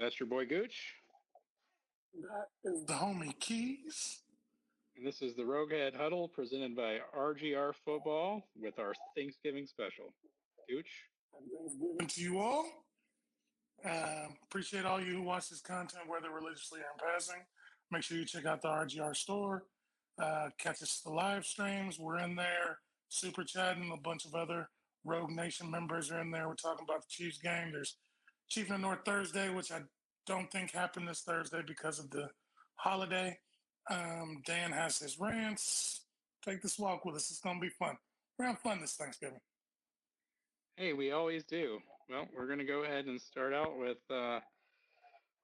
That's your boy Gooch. That is the homie Keys. And this is the RogueHead Huddle presented by RGR Football with our Thanksgiving special. Gooch. Thanksgiving to you all. Appreciate all you who watch this content, whether religiously or in passing. Make sure you check out the RGR store. Catch us the live streams. We're in there, super chatting. A bunch of other Rogue Nation members are in there. We're talking about the Chiefs game. There's Chief in the North Thursday, which I don't think happened this Thursday because of the holiday. Dan has his rants. Take this walk with us. It's going to be fun. We're having fun this Thanksgiving. Hey, we always do. Well, we're going to go ahead and start out with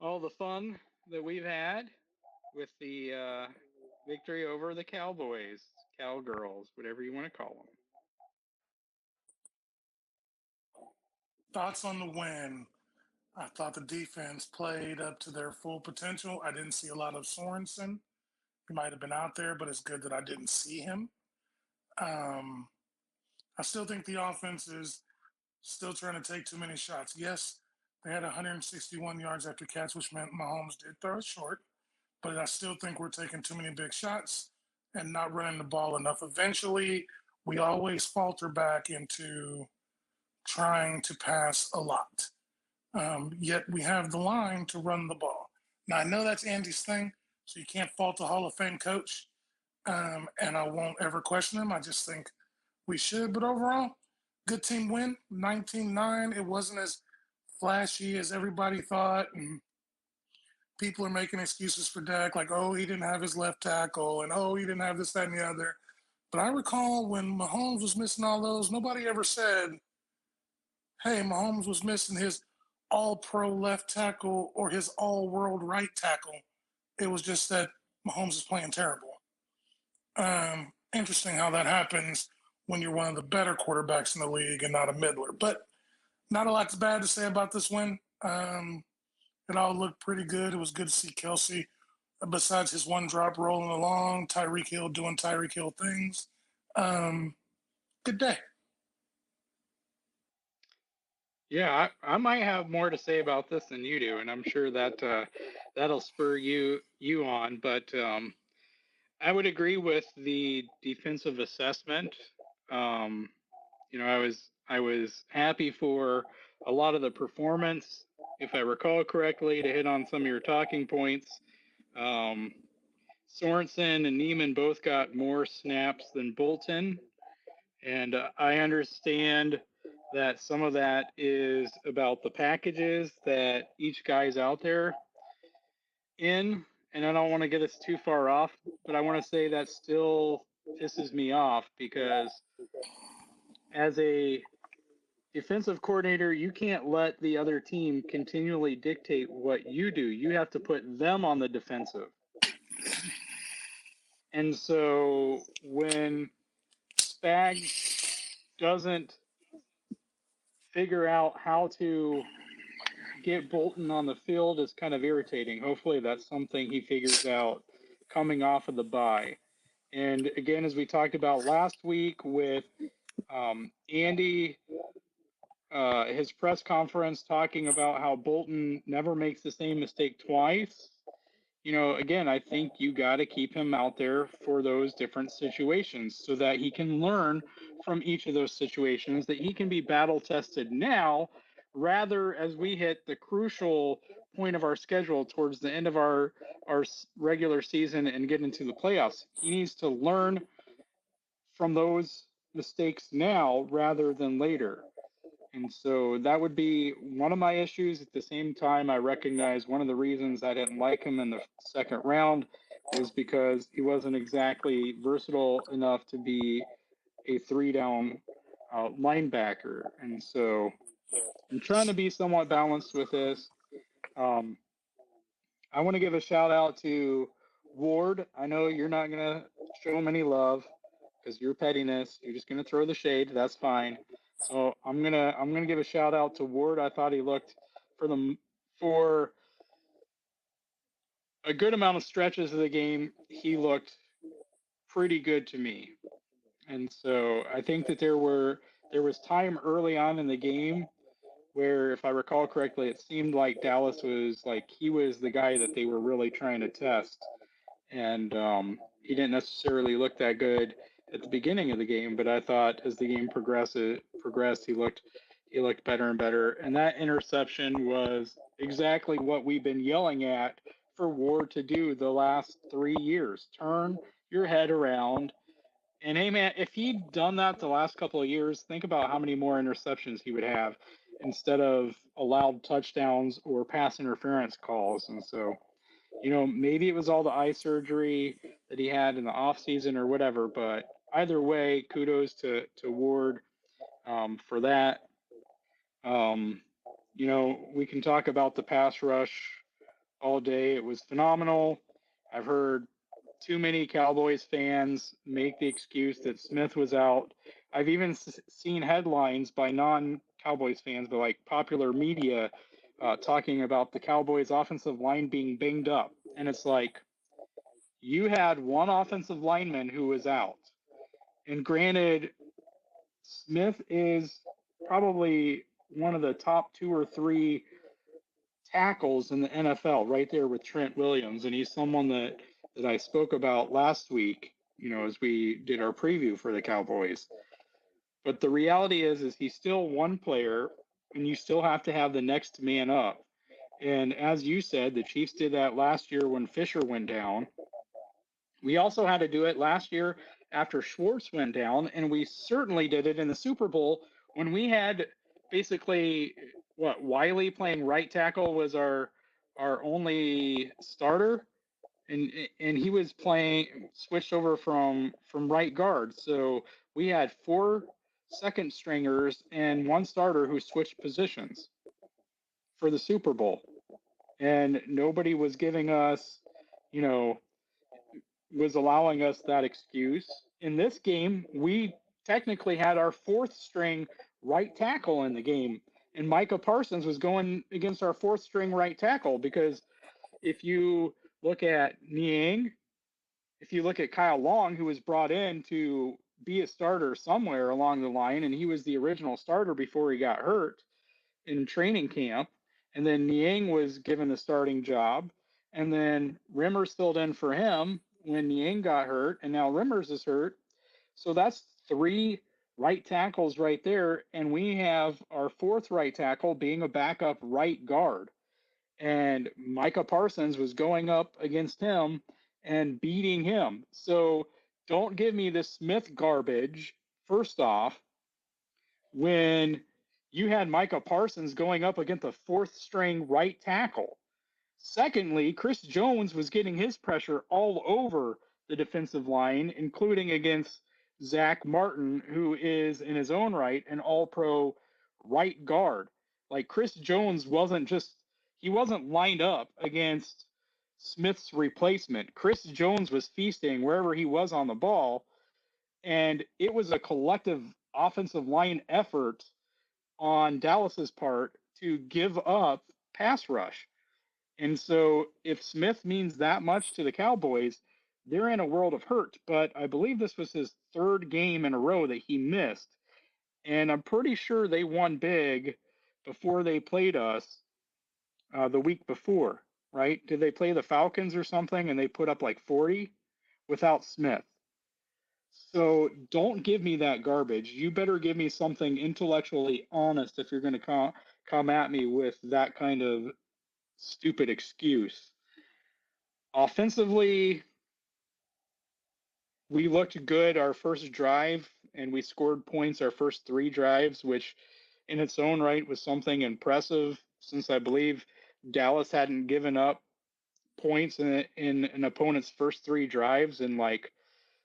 all the fun that we've had with the victory over the Cowboys, Cowgirls, whatever you want to call them. Thoughts on the win? I thought the defense played up to their full potential. I didn't see a lot of Sorensen. He might have been out there, but it's good that I didn't see him. I still think the offense is still trying to take too many shots. Yes, they had 161 yards after catch, which meant Mahomes did throw it short, but I still think we're taking too many big shots and not running the ball enough. Eventually, we always falter back into trying to pass a lot. Yet we have the line to run the ball. Now, I know that's Andy's thing, so you can't fault the Hall of Fame coach, and I won't ever question him. I just think we should. But overall, good team win, 19-9. It wasn't as flashy as everybody thought, and people are making excuses for Dak, like, oh, he didn't have his left tackle, and oh, he didn't have this, that, and the other. But I recall when Mahomes was missing all those, nobody ever said, hey, Mahomes was missing his all-pro left tackle or his all-world right tackle. It was just that Mahomes is playing terrible. Interesting how that happens when you're one of the better quarterbacks in the league and not a middler. But not a lot's bad to say about this win. It all looked pretty good. It was good to see Kelsey, besides his one drop rolling along, Tyreek Hill doing Tyreek Hill things. Good day. Yeah, I might have more to say about this than you do, and I'm sure that that'll spur you on. But I would agree with the defensive assessment. I was happy for a lot of the performance, if I recall correctly, to hit on some of your talking points. Sorensen and Neiman both got more snaps than Bolton, and I understand that some of that is about the packages that each guy's out there in, and I don't want to get us too far off, but I want to say that still pisses me off because as a defensive coordinator, you can't let the other team continually dictate what you do. You have to put them on the defensive. And so when Spags doesn't figure out how to get Bolton on the field, is kind of irritating. Hopefully that's something he figures out coming off of the bye. And again, as we talked about last week with Andy, his press conference talking about how Bolton never makes the same mistake twice. Again, I think you got to keep him out there for those different situations so that he can learn from each of those situations, that he can be battle tested now, rather as we hit the crucial point of our schedule towards the end of our regular season and get into the playoffs. He needs to learn from those mistakes now rather than later. And so that would be one of my issues. At the same time, I recognize one of the reasons I didn't like him in the second round was because he wasn't exactly versatile enough to be a three-down linebacker. And so I'm trying to be somewhat balanced with this. I want to give a shout out to Ward. I know you're not going to show him any love because you're pettiness. You're just going to throw the shade. That's fine. So I'm gonna give a shout out to Ward. I thought he looked for a good amount of stretches of the game. He looked pretty good to me, and so I think that there was time early on in the game where, if I recall correctly, it seemed like Dallas was like he was the guy that they were really trying to test, and he didn't necessarily look that good at the beginning of the game. But I thought as the game progressed, he looked better and better. And that interception was exactly what we've been yelling at for Ward to do the last 3 years: turn your head around. And hey, man, if he'd done that the last couple of years, think about how many more interceptions he would have instead of allowed touchdowns or pass interference calls. And so, maybe it was all the eye surgery that he had in the off season or whatever. But either way, kudos to Ward for that. We can talk about the pass rush all day. It was phenomenal. I've heard too many Cowboys fans make the excuse that Smith was out. I've even seen headlines by non-Cowboys fans, but like popular media, talking about the Cowboys' offensive line being banged up. And it's like, you had one offensive lineman who was out. And granted, Smith is probably one of the top 2 or 3 tackles in the NFL, right there with Trent Williams. And he's someone that I spoke about last week, as we did our preview for the Cowboys. But the reality is he's still one player, and you still have to have the next man up. And as you said, the Chiefs did that last year when Fisher went down. We also had to do it last year after Schwartz went down, and we certainly did it in the Super Bowl when we had basically Wiley playing right tackle was our only starter, and he was playing switched over from right guard. So we had 4 second stringers and 1 starter who switched positions for the Super Bowl, and nobody was giving us, was allowing us that excuse. In this game, we technically had our 4th string right tackle in the game, and Micah Parsons was going against our 4th string right tackle, because if you look at Niang, if you look at Kyle Long, who was brought in to be a starter somewhere along the line, and he was the original starter before he got hurt in training camp, and then Niang was given the starting job, and then Rimmers filled in for him when Niang got hurt, and now Rimmers is hurt. So that's 3 right tackles right there, and we have our 4th right tackle being a backup right guard. And Micah Parsons was going up against him and beating him. So don't give me this Smith garbage, first off, when you had Micah Parsons going up against the 4th string right tackle. Secondly, Chris Jones was getting his pressure all over the defensive line, including against Zach Martin, who is in his own right an all-pro right guard. Like, Chris Jones wasn't lined up against Smith's replacement. Chris Jones was feasting wherever he was on the ball, and it was a collective offensive line effort on Dallas's part to give up pass rush. And so if Smith means that much to the Cowboys, they're in a world of hurt. But I believe this was his 3rd game in a row that he missed. And I'm pretty sure they won big before they played us the week before, right? Did they play the Falcons or something and they put up like 40 without Smith? So don't give me that garbage. You better give me something intellectually honest if you're going to come at me with that kind of stupid excuse. Offensively, we looked good our first drive, and we scored points our first 3 drives, which in its own right was something impressive, since I believe Dallas hadn't given up points in an opponent's first 3 drives in like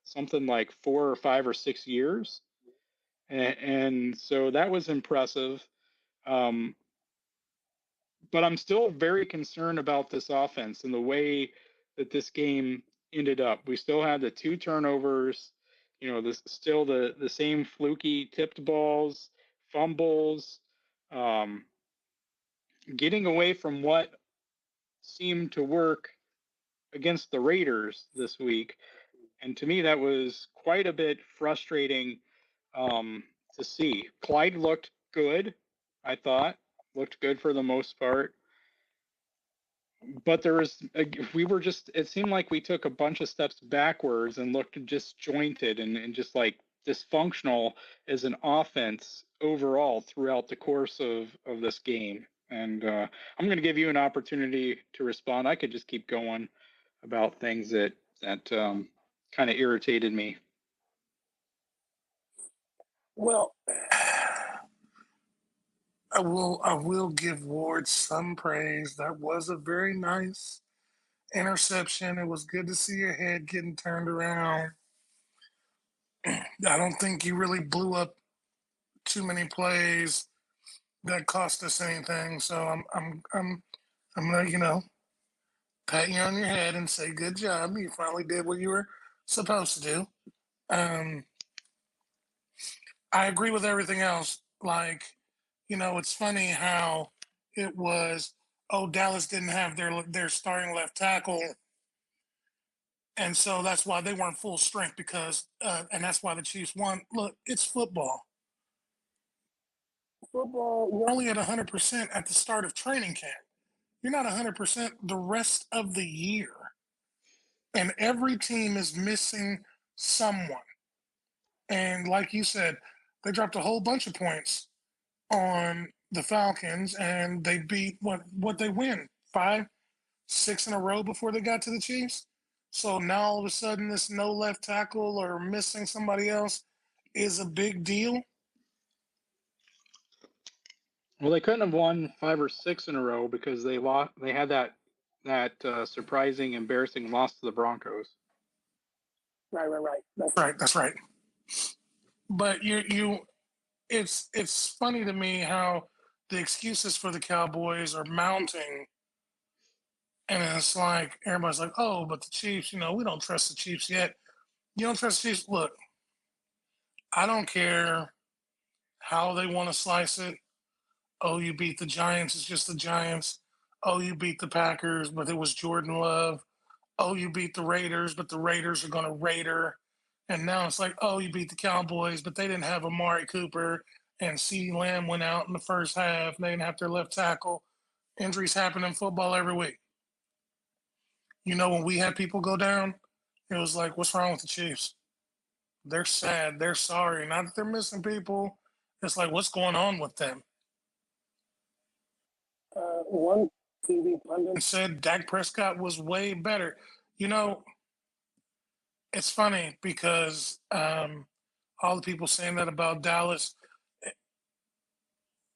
something like 4 or 5 or 6 years. And so that was impressive. But I'm still very concerned about this offense and the way that this game ended up. We still had the 2 turnovers, still the same fluky tipped balls, fumbles, getting away from what seemed to work against the Raiders this week. And to me, that was quite a bit frustrating to see. Clyde looked good, I thought. looked good for the most part. But it seemed like we took a bunch of steps backwards and looked disjointed and just like dysfunctional as an offense overall throughout the course of this game. And I'm going to give you an opportunity to respond. I could just keep going about things that kind of irritated me. Well, I will give Ward some praise. That was a very nice interception. It was good to see your head getting turned around. I don't think you really blew up too many plays that cost us anything. So I'm gonna pat you on your head and say good job. You finally did what you were supposed to do. Um, I agree with everything else. Like, it's funny how it was. Oh, Dallas didn't have their starting left tackle, and so that's why they weren't full strength and that's why the Chiefs won. Look, it's football. Football, you're only at 100% at the start of training camp. You're not 100% the rest of the year, and every team is missing someone. And like you said, they dropped a whole bunch of points on the Falcons, and they beat what they win 5, 6 in a row before they got to the Chiefs. So now all of a sudden, this no left tackle or missing somebody else is a big deal. Well, they couldn't have won 5 or 6 in a row because they lost. They had that surprising, embarrassing loss to the Broncos. Right. That's right. But it's funny to me how the excuses for the Cowboys are mounting, and it's like everybody's like, "Oh, but the Chiefs, we don't trust the Chiefs yet." You don't trust the Chiefs? Look, I don't care how they want to slice it. Oh, you beat the Giants, it's just the Giants. Oh, you beat the Packers, but it was Jordan Love. Oh, you beat the Raiders, but the Raiders are going to Raider. And now it's like, oh, you beat the Cowboys, but they didn't have Amari Cooper, and CeeDee Lamb went out in the first half. They didn't have their left tackle. Injuries happen in football every week. When we had people go down, it was like, what's wrong with the Chiefs? They're sad. They're sorry. Not that they're missing people. It's like, what's going on with them? One TV pundit said Dak Prescott was way better. It's funny because all the people saying that about Dallas,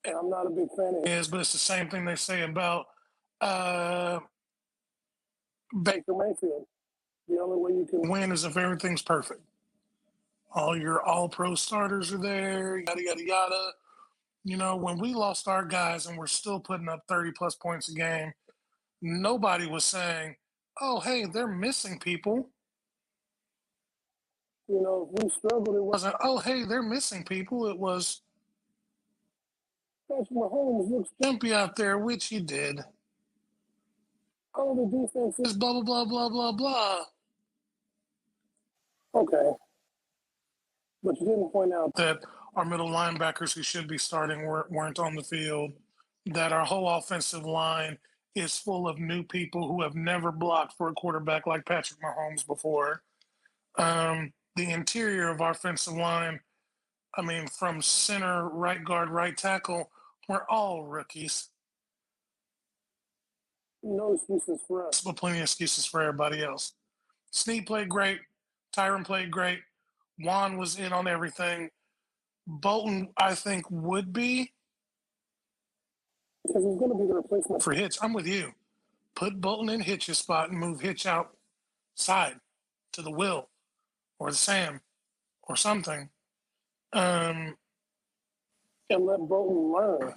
and I'm not a big fan of his, but it's the same thing they say about Baker Mayfield. The only way you can win is if everything's perfect. All your all-pro starters are there, yada, yada, yada. When we lost our guys and we're still putting up 30-plus points a game, nobody was saying, oh, hey, they're missing people. If we struggled, it wasn't, oh, hey, they're missing people. It was, Patrick Mahomes looks jumpy out there, which he did. Oh, the defense is blah, blah, blah, blah, blah, blah. Okay. But you didn't point out that our middle linebackers who should be starting weren't on the field, that our whole offensive line is full of new people who have never blocked for a quarterback like Patrick Mahomes before. The interior of our offensive line, from center, right guard, right tackle, we're all rookies. No excuses for us, but plenty of excuses for everybody else. Snead played great. Tyron played great. Juan was in on everything. Bolton, I think, would be. Because he's going to be the replacement for Hitch. I'm with you. Put Bolton in Hitch's spot and move Hitch outside to the Will or the Sam or something. And let Bolton learn.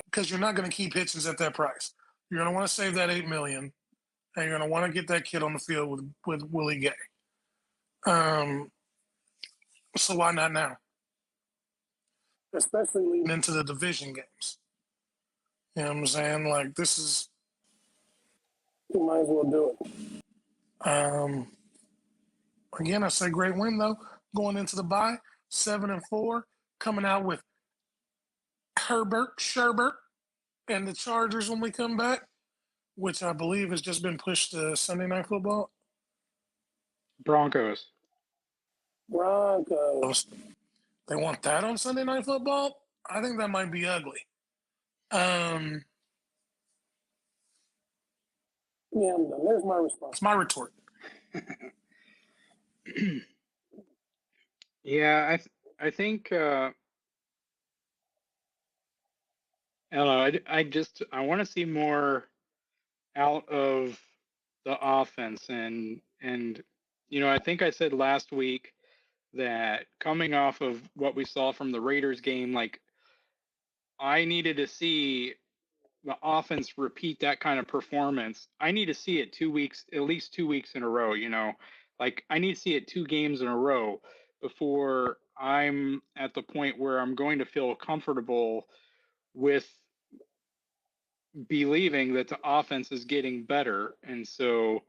Because you're not going to keep Hitchens at that price. You're going to want to save that $8 million, and you're going to want to get that kid on the field with Willie Gay. So why not now? Especially leading into the division games. You know what I'm saying? Like, this is. You might as well do it. Again, I say great win, though. Going into the bye, 7-4, coming out with Herbert, Sherbert, and the Chargers when we come back, which I believe has just been pushed to Sunday Night Football. Broncos. Broncos. They want that on Sunday Night Football? I think that might be ugly. Yeah, there's my response. My retort. Yeah, I think I don't know. I want to see more out of the offense, and I think I said last week that coming off of what we saw from the Raiders game, like I needed to see the offense repeat that kind of performance. I need to see it 2 weeks, at least 2 weeks in a row, like I need to see it 2 games in a row before I'm at the point where I'm going to feel comfortable with believing that the offense is getting better. And so,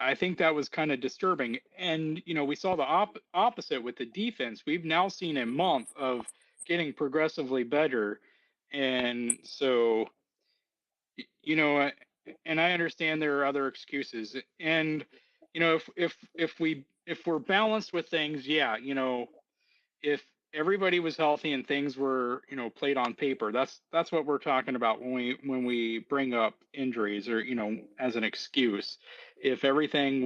I think that was kind of disturbing. And, we saw the opposite with the defense. We've now seen a month of getting progressively better. And so, and I understand there are other excuses. And, if we're balanced with things, yeah, if everybody was healthy and things were played on paper, that's what we're talking about when we bring up injuries or as an excuse. If everybody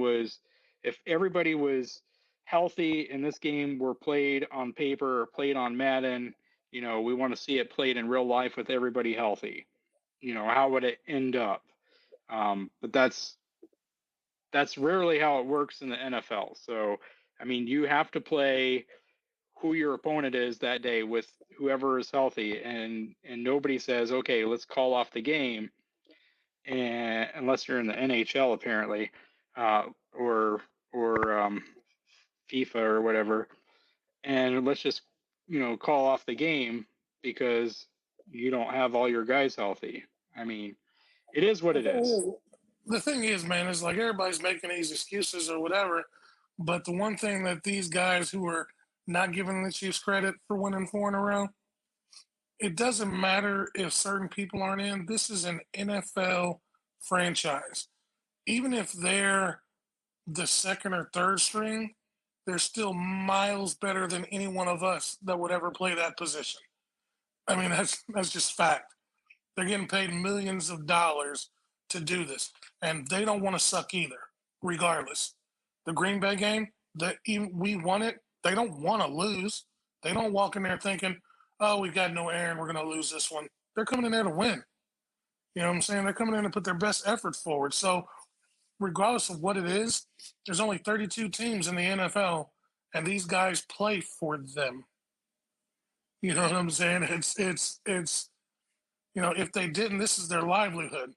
was healthy and this game were played on paper or played on Madden, we want to see it played in real life with everybody healthy. How would it end up? But that's rarely how it works in the NFL. So I mean, you have to play who your opponent is that day with whoever is healthy, and nobody says, okay, let's call off the game, and unless you're in the NHL apparently, or FIFA or whatever, and let's just call off the game because you don't have all your guys healthy. I mean, it is what it is. The thing is, man, is like everybody's making these excuses or whatever, but the one thing that these guys who are not giving the Chiefs credit for winning 4 in a row, it doesn't matter if certain people aren't in. This is an NFL franchise. Even if they're the second or third string, they're still miles better than any one of us that would ever play that position. I mean, that's just fact. They're getting paid millions of dollars to do this, and they don't want to suck either, regardless. The Green Bay game, we won it. They don't want to lose. They don't walk in there thinking, "Oh, we've got no air and we're going to lose this one." They're coming in there to win. You know what I'm saying? They're coming in to put their best effort forward. So, regardless of what it is, there's only 32 teams in the NFL, and these guys play for them. You know what I'm saying? It's if they didn't, this is their livelihood.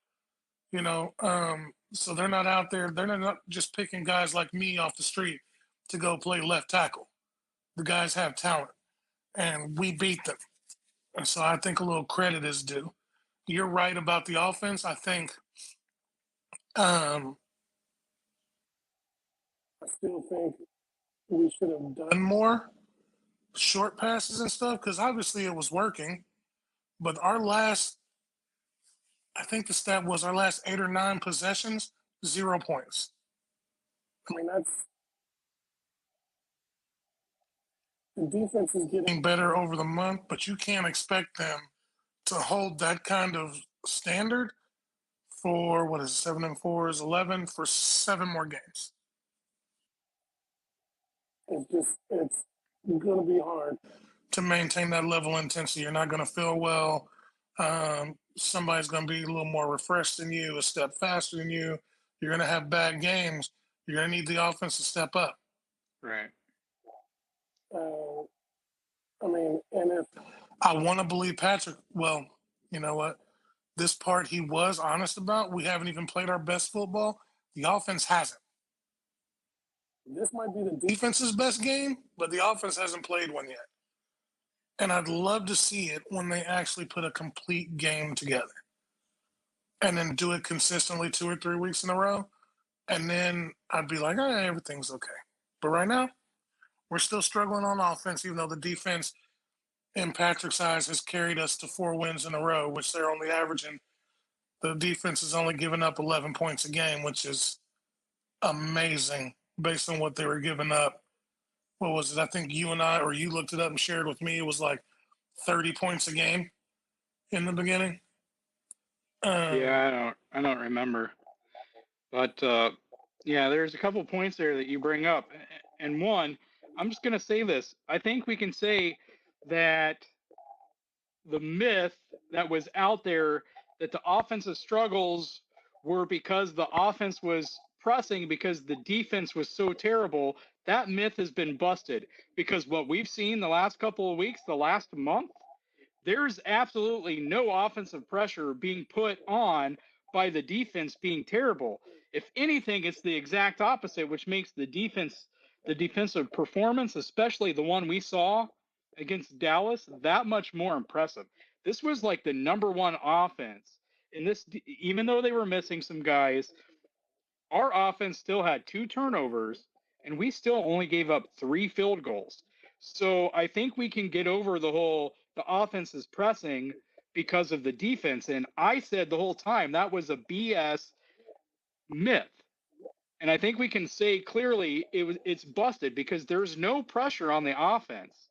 So they're not out there. They're not just picking guys like me off the street to go play left tackle. The guys have talent, and we beat them. And so I think a little credit is due. You're right about the offense. I think I still think we should have done more short passes and stuff because obviously it was working. But I think the stat was our last 8 or 9 possessions, 0 points. I mean, the defense is getting better over the month, but you can't expect them to hold that kind of standard for what is it, 7 and 4 is 11 for 7 more games. It's going to be hard to maintain that level of intensity. You're not going to feel well. Somebody's going to be a little more refreshed than you, a step faster than you. You're going to have bad games. You're going to need the offense to step up. Right. I mean, and if I want to believe Patrick, well, you know what? This part he was honest about. We haven't even played our best football. The offense hasn't. This might be the defense's best game, but the offense hasn't played one yet. And I'd love to see it when they actually put a complete game together and then do it consistently 2 or 3 weeks in a row. And then I'd be like, all right, everything's okay. But right now, we're still struggling on offense, even though the defense in Patrick's eyes, has carried us to 4 wins in a row, which they're only averaging. The defense is only giving up 11 points a game, which is amazing based on what they were giving up. What was it? I think you and I, or you looked it up and shared with me. It was like 30 points a game in the beginning. Yeah, I don't remember. But yeah, there's a couple points there that you bring up. And one, I'm just going to say this. I think we can say that the myth that was out there that the offensive struggles were because the offense was pressing because the defense was so terrible, that myth has been busted. Because what we've seen the last couple of weeks, the last month, there's absolutely no offensive pressure being put on by the defense being terrible. If anything, it's the exact opposite, which makes the defensive performance, especially the one we saw against Dallas, that much more impressive. This was like the number one offense. And this, even though they were missing some guys, our offense still had 2 turnovers, and we still only gave up 3 field goals. So I think we can get over the offense is pressing because of the defense. And I said the whole time that was a BS myth. And I think we can say clearly it's busted because there's no pressure on the offense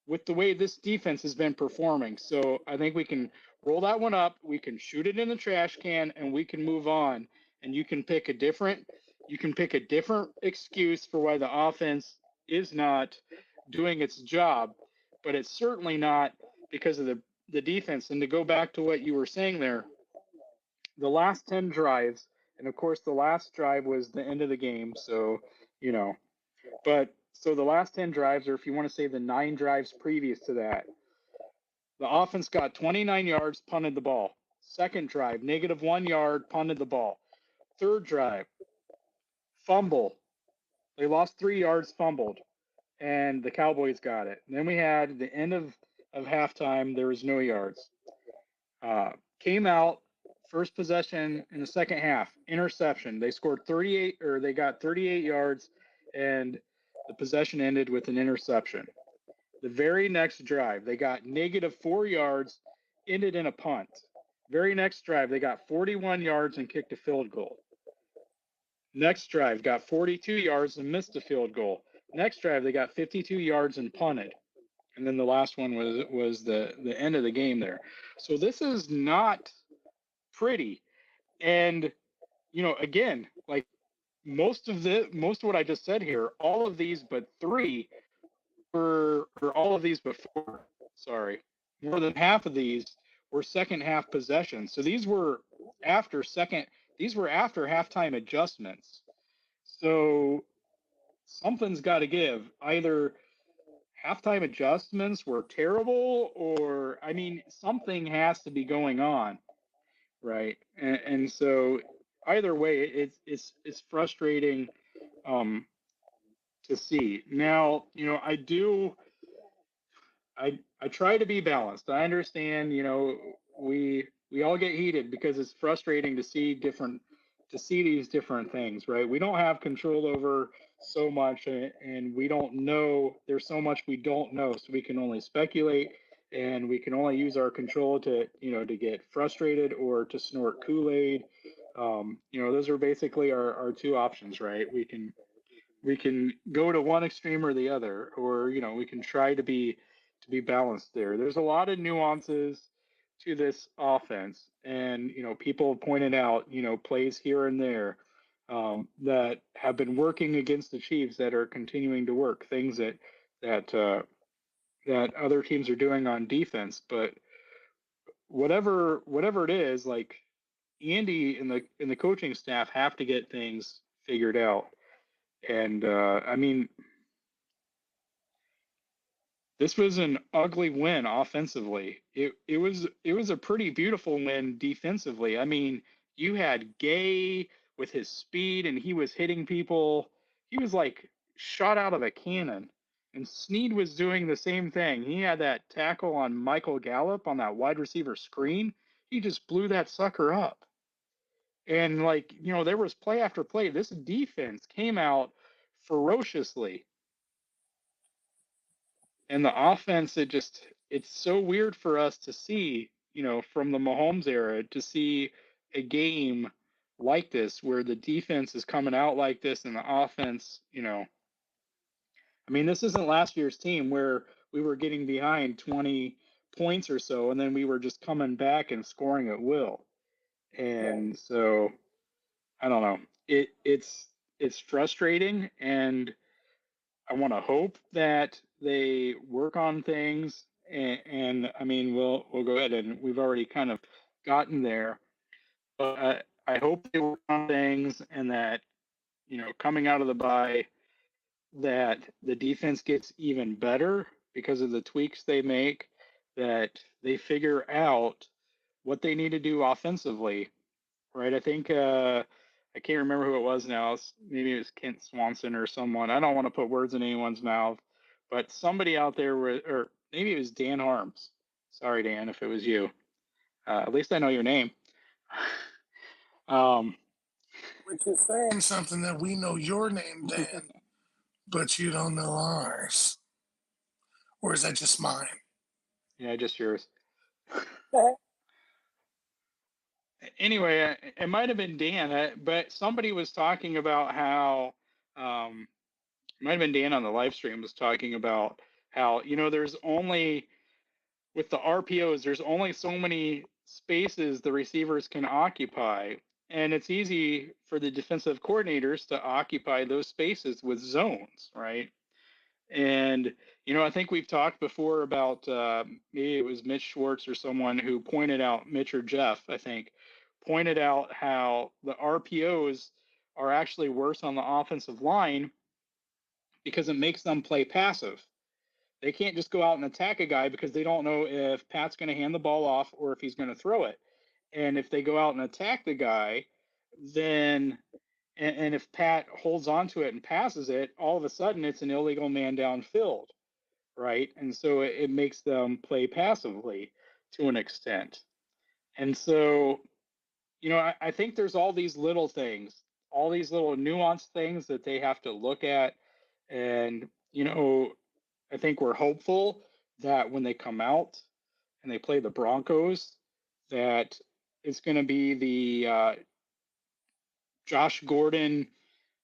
with the way this defense has been performing. So I think we can roll that one up. We can shoot it in the trash can and we can move on. And you can pick a different excuse for why the offense is not doing its job, but it's certainly not because of the defense. And to go back to what you were saying there, the last 10 drives, and of course the last drive was the end of the game, so you know, but so the last 10 drives, or if you want to say the 9 drives previous to that, the offense got 29 yards, punted the ball. Second drive, -1 yard, punted the ball. Third drive, fumble. They lost 3 yards, fumbled, and the Cowboys got it. And then we had the end of halftime, there was no yards. Came out, first possession in the second half, interception. They scored 38, or they got 38 yards, and the possession ended with an interception. The very next drive, they got -4 yards, ended in a punt. Very next drive, they got 41 yards and kicked a field goal. Next drive, got 42 yards and missed a field goal. Next drive, they got 52 yards and punted. And then the last one was the end of the game there. So this is not pretty. And again, like most of what I just said here, all of these but 3 or all of these but 4, sorry, more than half of these were second half possessions. So these were after halftime adjustments. So something's got to give. Either halftime adjustments were terrible, or I mean, something has to be going on, right? And so either way, it's frustrating to see. Now, I try to be balanced. I understand, we all get heated because it's frustrating to see these different things, right? We don't have control over so much, and we don't know. There's so much we don't know, so we can only speculate, and we can only use our control to get frustrated or to snort Kool-Aid. Those are basically our 2 options, right? We can go to one extreme or the other, or we can try to be balanced there. There's a lot of nuances to this offense, and people pointed out plays here and there that have been working against the Chiefs that are continuing to work, things that other teams are doing on defense. But whatever it is, like Andy and the coaching staff have to get things figured out. And I mean, this was an ugly win offensively. It was a pretty beautiful win defensively. I mean, you had Gay with his speed, and he was hitting people. He was like shot out of a cannon. And Snead was doing the same thing. He had that tackle on Michael Gallup on that wide receiver screen. He just blew that sucker up. And there was play after play. This defense came out ferociously. And the offense, it's so weird for us to see, from the Mahomes era to see a game like this where the defense is coming out like this and the offense, I mean, this isn't last year's team where we were getting behind 20 points or so and then we were just coming back and scoring at will. And so I don't know. It's frustrating, and I want to hope that they work on things. And I mean, we'll go ahead, and we've already kind of gotten there. But I hope they work on things, and that coming out of the bye, that the defense gets even better because of the tweaks they make. That they figure out what they need to do offensively, right? I think I can't remember who it was now. Maybe it was Kent Swanson or someone. I don't want to put words in anyone's mouth, but somebody out there, or maybe it was Dan Harms. Sorry, Dan, if it was you. At least I know your name. But you're saying something that we know your name, Dan, but you don't know ours. Or is that just mine? Yeah, just yours. Anyway, it might have been Dan, but somebody was talking about how, it might have been Dan on the live stream was talking about how, there's only, with the RPOs, there's only so many spaces the receivers can occupy. And it's easy for the defensive coordinators to occupy those spaces with zones, right? And, I think we've talked before about maybe it was Mitch Schwartz or someone who pointed out, Mitch or Jeff, I think, pointed out how the RPOs are actually worse on the offensive line because it makes them play passive. They can't just go out and attack a guy because they don't know if Pat's going to hand the ball off or if he's going to throw it. And if they go out and attack the guy, then and if Pat holds on to it and passes it, all of a sudden it's an illegal man downfield, right? And so it makes them play passively to an extent. And so, I think there's all these little things, all these little nuanced things that they have to look at. And, I think we're hopeful that when they come out and they play the Broncos, that it's going to be the Josh Gordon,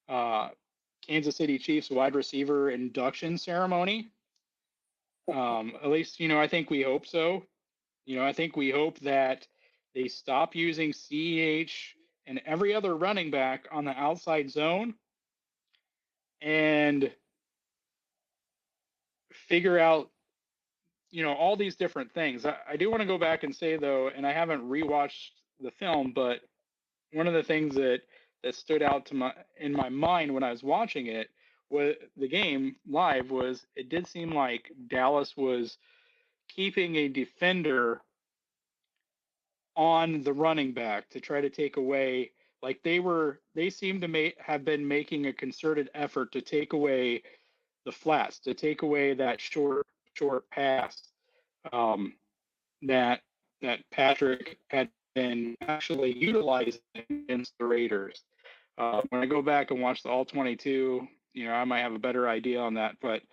Kansas City Chiefs wide receiver induction ceremony. At least, I think we hope so. I think we hope that they stop using CEH and every other running back on the outside zone and figure out, all these different things. I do want to go back and say, though, and I haven't rewatched the film, but one of the things that stood out in my mind when I was watching it was the game live was it did seem like Dallas was keeping a defender on the running back to try to take away, like they seem to have been making a concerted effort to take away the flats, to take away that short pass, um, that Patrick had been actually utilizing against the Raiders. When I go back and watch the all 22, I might have a better idea on that, but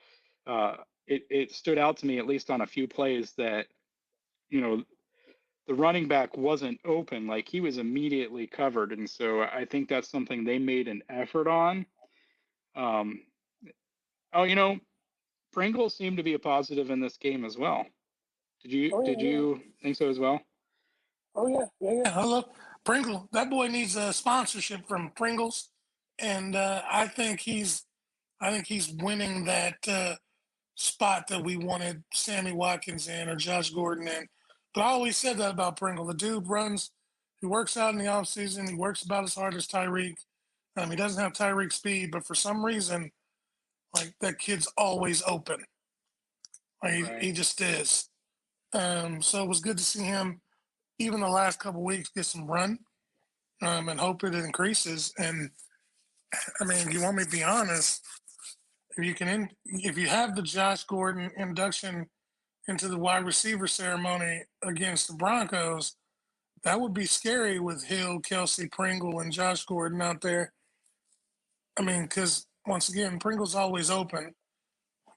it stood out to me, at least on a few plays, that the running back wasn't open, like he was immediately covered. And so I think that's something they made an effort on. um, oh, Pringle seemed to be a positive in this game as well. Did you think so as well? Oh yeah. I love Pringle. That boy needs a sponsorship from Pringles, and I think he's winning that spot that we wanted Sammy Watkins in or Josh Gordon in. But I always said that about Pringle. The dude runs, he works out in the off season. He works about as hard as Tyreek. He doesn't have Tyreek speed, but for some reason, like that kid's always open. Like, Right. he just is. So it was good to see him even the last couple weeks get some run, and hope it increases. And I mean, if you want me to be honest, if you have the Josh Gordon induction into the wide receiver ceremony against the Broncos, that would be scary with Hill, Kelsey, Pringle, and Josh Gordon out there. I mean, because once again, Pringle's always open,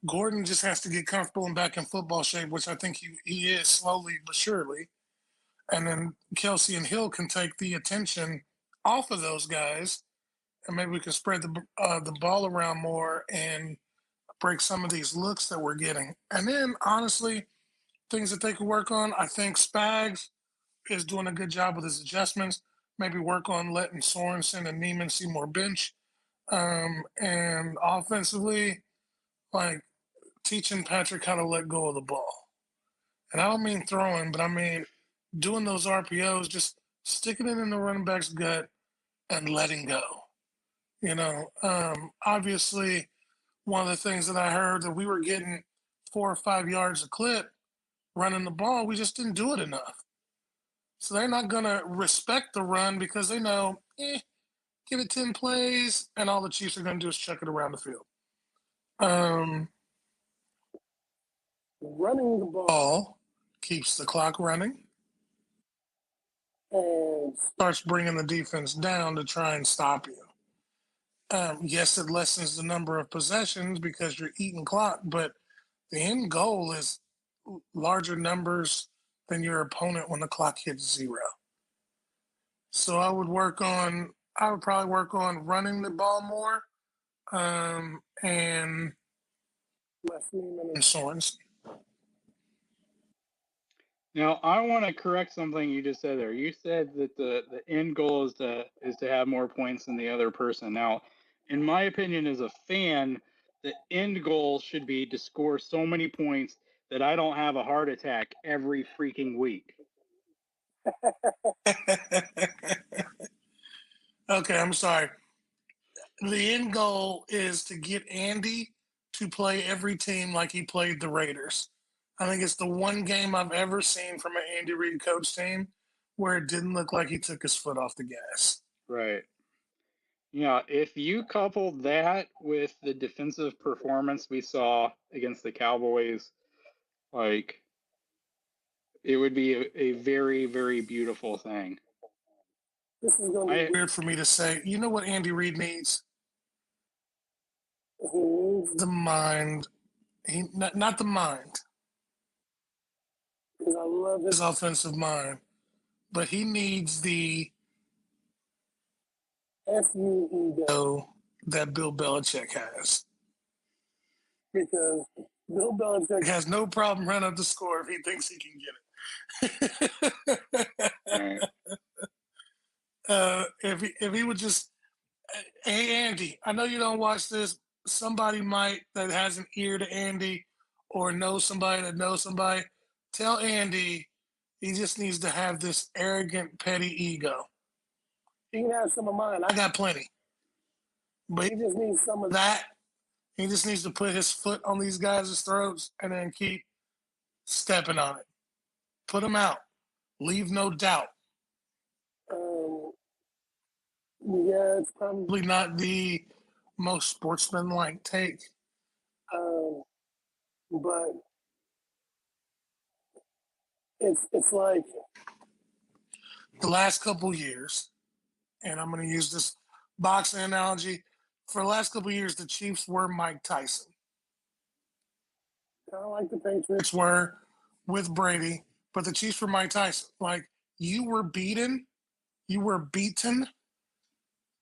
Gordon just has to get comfortable and back in football shape, which I think he is slowly but surely. And then Kelsey and Hill can take the attention off of those guys, and maybe we can spread the ball around more and break some of these looks that we're getting. And then honestly, things that they could work on, I think Spags is doing a good job with his adjustments. Maybe work on letting Sorensen and Neiman see more bench. And offensively, like teaching Patrick how to let go of the ball. And I don't mean throwing, but I mean doing those RPOs, just sticking it in the running back's gut and letting go. Obviously, one of the things that I heard that we were getting 4 or 5 yards a clip running the ball, we just didn't do it enough. So they're not going to respect the run because they know, give it 10 plays, and all the Chiefs are going to do is chuck it around the field. Running the ball keeps the clock running and starts bringing the defense down to try and stop you. Yes, it lessens the number of possessions because you're eating clock, but the end goal is larger numbers than your opponent when the clock hits 0. So I would probably work on running the ball more, and less Neiman and Sorensen. Now, I want to correct something you just said there. You said that the end goal is to have more points than the other person. Now, in my opinion, as a fan, the end goal should be to score so many points that I don't have a heart attack every freaking week. Okay, I'm sorry. The end goal is to get Andy to play every team like he played the Raiders. I think it's the one game I've ever seen from an Andy Reid coach team where it didn't look like he took his foot off the gas. Right. Yeah, if you coupled that with the defensive performance we saw against the Cowboys, like, it would be a very, very beautiful thing. This is going to be weird for me to say. You know what Andy Reid needs? He needs the mind. Not the mind. Because I love his offensive mind. But he needs the FU ego that Bill Belichick has. Because Bill Belichick has no problem running up the score if he thinks he can get it. If he would just, hey Andy, I know you don't watch this. Somebody might that has an ear to Andy, or knows somebody that knows somebody. Tell Andy he just needs to have this arrogant, petty ego. He can have some of mine. I got plenty, but he just needs some of that. He just needs to put his foot on these guys' throats and then keep stepping on it. Put them out. Leave no doubt. Yeah, it's probably not the most sportsmanlike take, but it's like the last couple years, and I'm going to use this boxing analogy. For the last couple years, the Chiefs were Mike Tyson. Kind of like the Patriots were with Brady, but the Chiefs were Mike Tyson. Like, you were beaten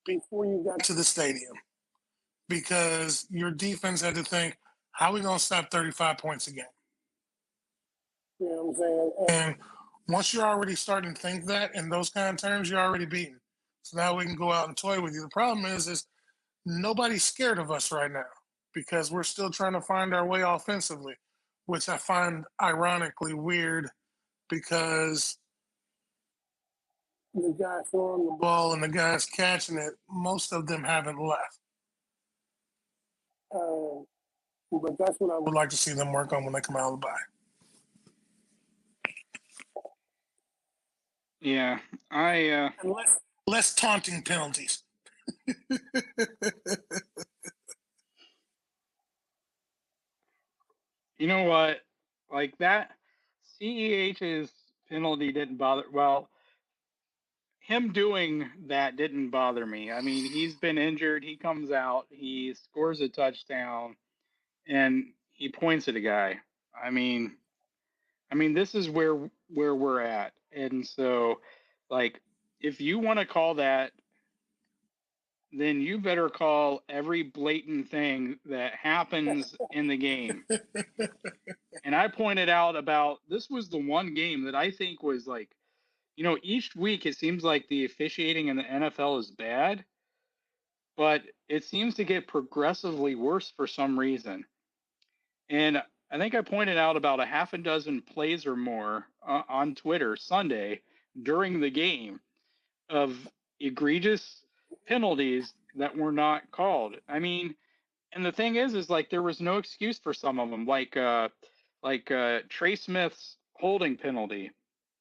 before you got to the stadium because your defense had to think, how are we going to stop 35 points a game? You know what I'm saying? And once you're already starting to think that in those kind of terms, you're already beaten. So now we can go out and toy with you. The problem is nobody's scared of us right now because we're still trying to find our way offensively, which I find ironically weird because the guy throwing the ball and the guys catching it, most of them haven't left. But that's what I would like to see them work on when they come out of the bye. Yeah, and less taunting penalties. You know what? Like, that CEH's penalty didn't bother. Well, him doing that didn't bother me. I mean, he's been injured. He comes out, he scores a touchdown, and he points at a guy. I mean, this is where we're at. And so, like, if you want to call that, then you better call every blatant thing that happens in the game. And I pointed out about this was the one game that I think was like, each week it seems like the officiating in the NFL is bad, but it seems to get progressively worse for some reason. And I think I pointed out about a half a dozen plays or more on Twitter Sunday during the game of egregious penalties that were not called. I mean, and the thing is like there was no excuse for some of them, like Trey Smith's holding penalty.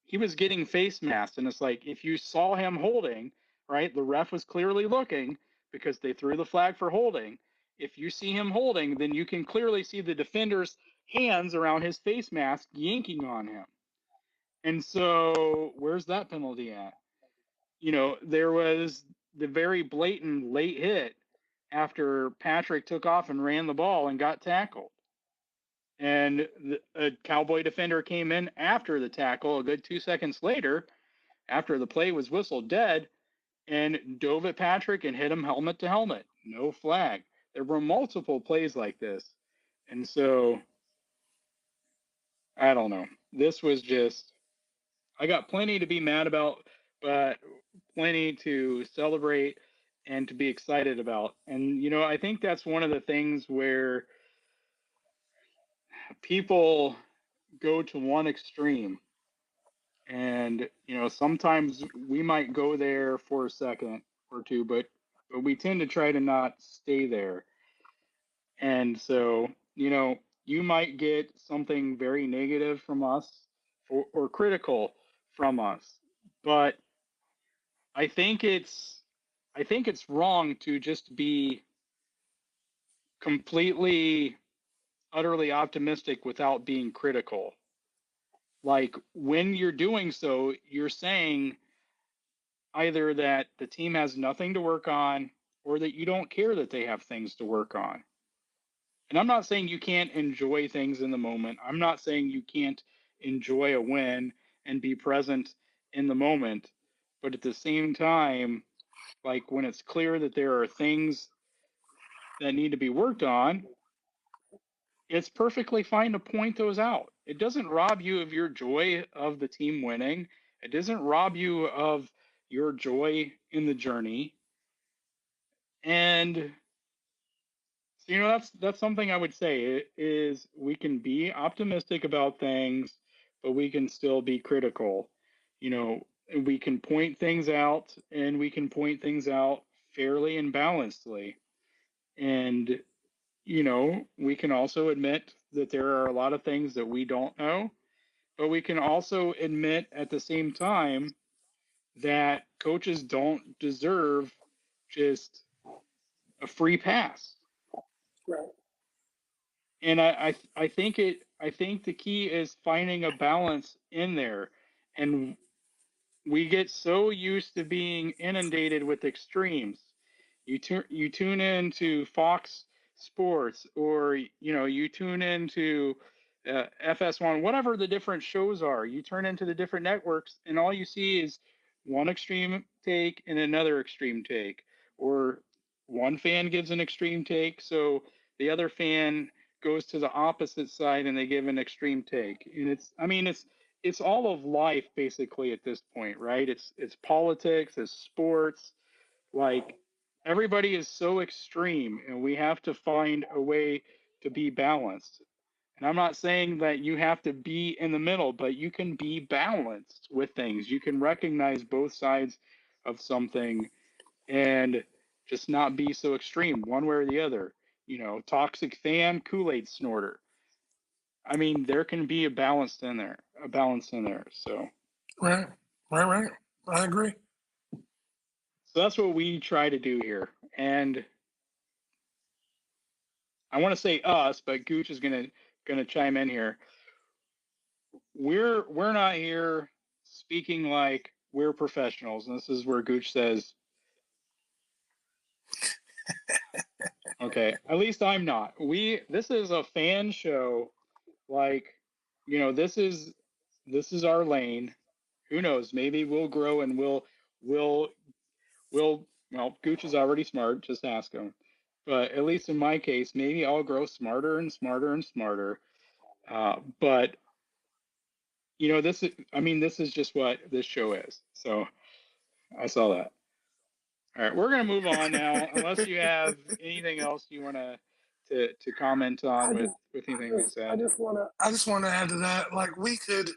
He was getting face masked, and it's like if you saw him holding, right, the ref was clearly looking because they threw the flag for holding. If you see him holding, then you can clearly see the defender's hands around his face mask yanking on him. And so where's that penalty at? There was the very blatant late hit after Patrick took off and ran the ball and got tackled. And a Cowboy defender came in after the tackle a good 2 seconds later, after the play was whistled dead, and dove at Patrick and hit him helmet to helmet. No flag. There were multiple plays like this. And so, I don't know. This was just, I got plenty to be mad about, but plenty to celebrate and to be excited about. And, I think that's one of the things where people go to one extreme. And, sometimes we might go there for a second or two, but we tend to try to not stay there. And so, you might get something very negative from us or critical from us. But I think it's wrong to just be completely utterly optimistic without being critical. Like when you're doing so, you're saying either that the team has nothing to work on or that you don't care that they have things to work on. And I'm not saying you can't enjoy things in the moment. I'm not saying you can't enjoy a win and be present in the moment. But at the same time, like when it's clear that there are things that need to be worked on, it's perfectly fine to point those out. It doesn't rob you of your joy of the team winning. It doesn't rob you of your joy in the journey. And that's something I would say is we can be optimistic about things, but we can still be critical. We can point things out, and we can point things out fairly and balancedly. And we can also admit that there are a lot of things that we don't know, but we can also admit at the same time that coaches don't deserve just a free pass. Right. And I think the key is finding a balance in there. And we get so used to being inundated with extremes. You tune into Fox Sports, or you tune into FS1, whatever the different shows are. You turn into the different networks, and all you see is one extreme take and another extreme take, or one fan gives an extreme take, so the other fan goes to the opposite side and they give an extreme take. And it's all of life basically at this point, right? It's politics, it's sports. Like everybody is so extreme, and we have to find a way to be balanced. And I'm not saying that you have to be in the middle, but you can be balanced with things. You can recognize both sides of something and just not be so extreme one way or the other. Toxic fan, Kool-Aid snorter. I mean, there can be a balance in there. So Right. I agree. So that's what we try to do here. And I want to say us, but Gooch is gonna chime in here. We're not here speaking like we're professionals, and this is where Gooch says Okay, at least I'm not. This is a fan show. Like, this is our lane. Who knows? Maybe we'll grow and we'll well, Gooch is already smart. Just ask him. But at least in my case, maybe I'll grow smarter and smarter and smarter. But this is just what this show is. So I saw that. All right, we're gonna move on now, unless you have anything else you want to comment on with anything we said. I just want to add to that. Like, we could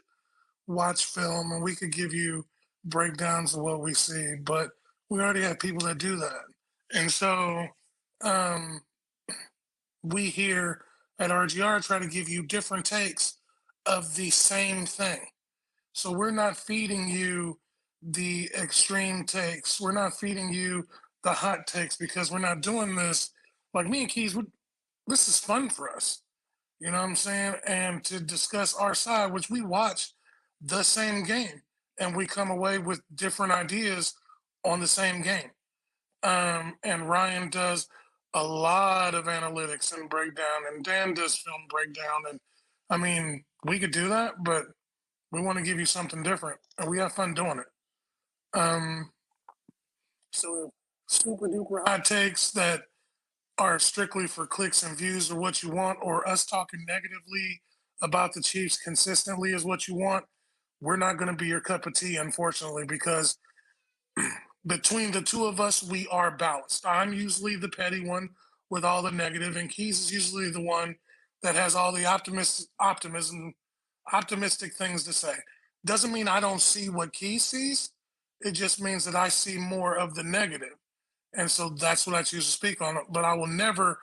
watch film and we could give you breakdowns of what we see, but we already have people that do that. And so um, we here at RGR try to give you different takes of the same thing. So we're not feeding you the extreme takes. We're not feeding you the hot takes, because we're not doing this. Like, me and Keys, this is fun for us. You know what I'm saying? And to discuss our side, which we watch the same game and we come away with different ideas on the same game. And Ryan does a lot of analytics and breakdown, and Dan does film breakdown. And I mean, we could do that, but we want to give you something different, and we have fun doing it. So super duper hot takes that are strictly for clicks and views or what you want, or us talking negatively about the Chiefs consistently is what you want, we're not going to be your cup of tea, unfortunately, because between the two of us, we are balanced. I'm usually the petty one with all the negative, and Keys is usually the one that has all the optimistic things to say. Doesn't mean I don't see what Keys sees. It just means that I see more of the negative. And so that's what I choose to speak on. But I will never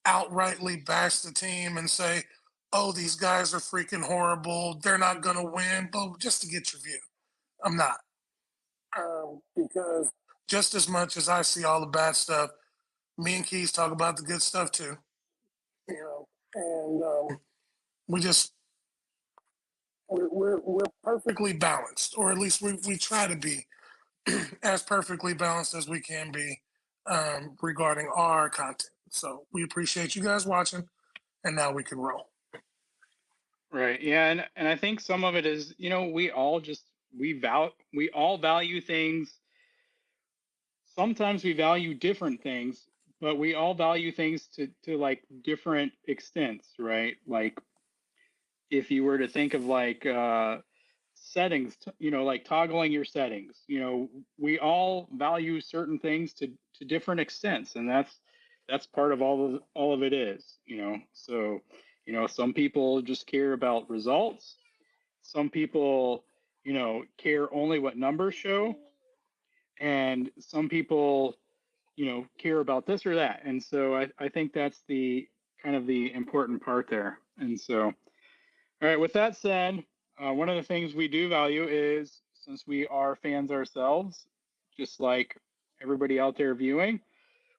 outrightly bash the team and say, oh, these guys are freaking horrible. They're not going to win. But just to get your view, I'm not. Because just as much as I see all the bad stuff, me and Keys talk about the good stuff too. And we just, we're perfectly balanced, or at least we try to be as perfectly balanced as we can be regarding our content. So we appreciate you guys watching, and now we can roll. Right. Yeah, and I think some of it is, we all value things. Sometimes we value different things, but we all value things to like different extents, right? Like, if you were to think of like settings, like toggling your settings, we all value certain things to different extents, and that's part of all of it is, so some people just care about results. Some people care only what numbers show, and some people care about this or that. And so I think that's the kind of the important part there. And so, all right, with that said, one of the things we do value is, since we are fans ourselves, just like everybody out there viewing,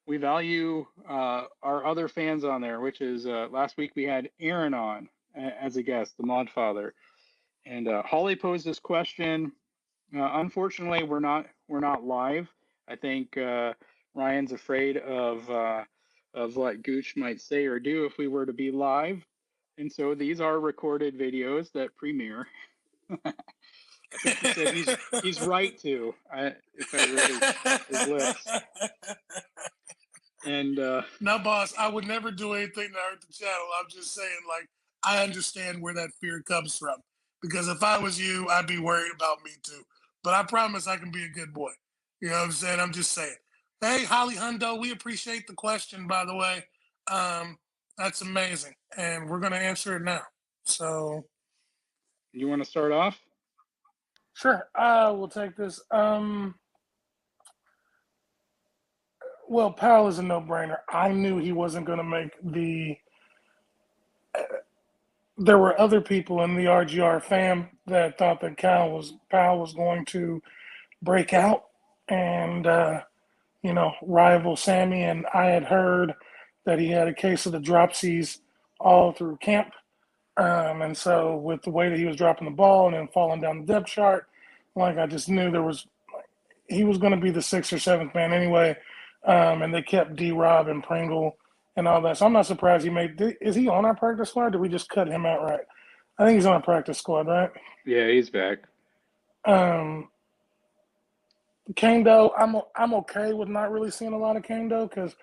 we value our other fans on there, which is last week we had Aaron on as a guest, the Mod Father. And Holly posed this question. Unfortunately, we're not live. I think Ryan's afraid of what Gooch might say or do if we were to be live, and so these are recorded videos that premiere. I think he said he's right to. If I read his lips. And no, boss, I would never do anything to hurt the channel. I'm just saying, like, I understand where that fear comes from. Because if I was you, I'd be worried about me too. But I promise I can be a good boy. You know what I'm saying? I'm just saying. Hey, Holly Hundo, we appreciate the question, by the way. That's amazing. And we're going to answer it now. So, you want to start off? Sure. We'll take this. Well, Powell is a no-brainer. I knew he wasn't going to make the. There were other people in the RGR fam that thought that Powell was going to break out and rival Sammy. And I had heard that he had a case of the dropsies all through camp. And so with the way that he was dropping the ball and then falling down the depth chart, like, I just knew he was going to be the sixth or seventh man anyway. And they kept D-Rob and Pringle and all that. So I'm not surprised he made. Is he on our practice squad? Or did we just cut him outright? I think he's on our practice squad, right? Yeah, he's back. Um, Kaindoh, I'm okay with not really seeing a lot of Kaindoh because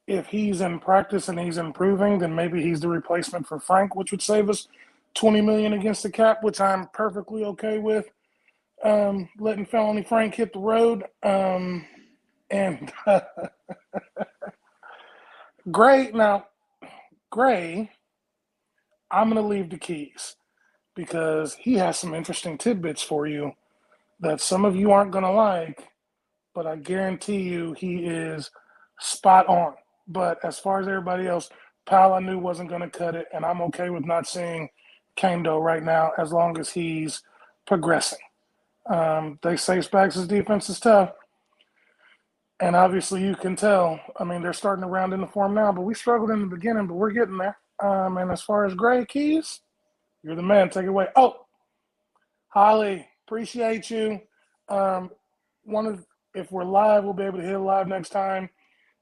if he's in practice and he's improving, then maybe he's the replacement for Frank, which would save us 20 million against the cap, which I'm perfectly okay with. Letting felony Frank hit the road. And Gray, now Gray, I'm gonna leave the keys because he has some interesting tidbits for you that some of you aren't gonna like, but I guarantee you he is spot on. But as far as everybody else, Powell I knew wasn't going to cut it, and I'm okay with not seeing Kaindoh right now as long as he's progressing. They say Spags' defense is tough, and obviously you can tell. I mean, they're starting to round into form now, but we struggled in the beginning, but we're getting there. And as far as Gray Keys, you're the man. Take it away. Oh, Holly, appreciate you. Um, one of if we're live, we'll be able to hit live next time.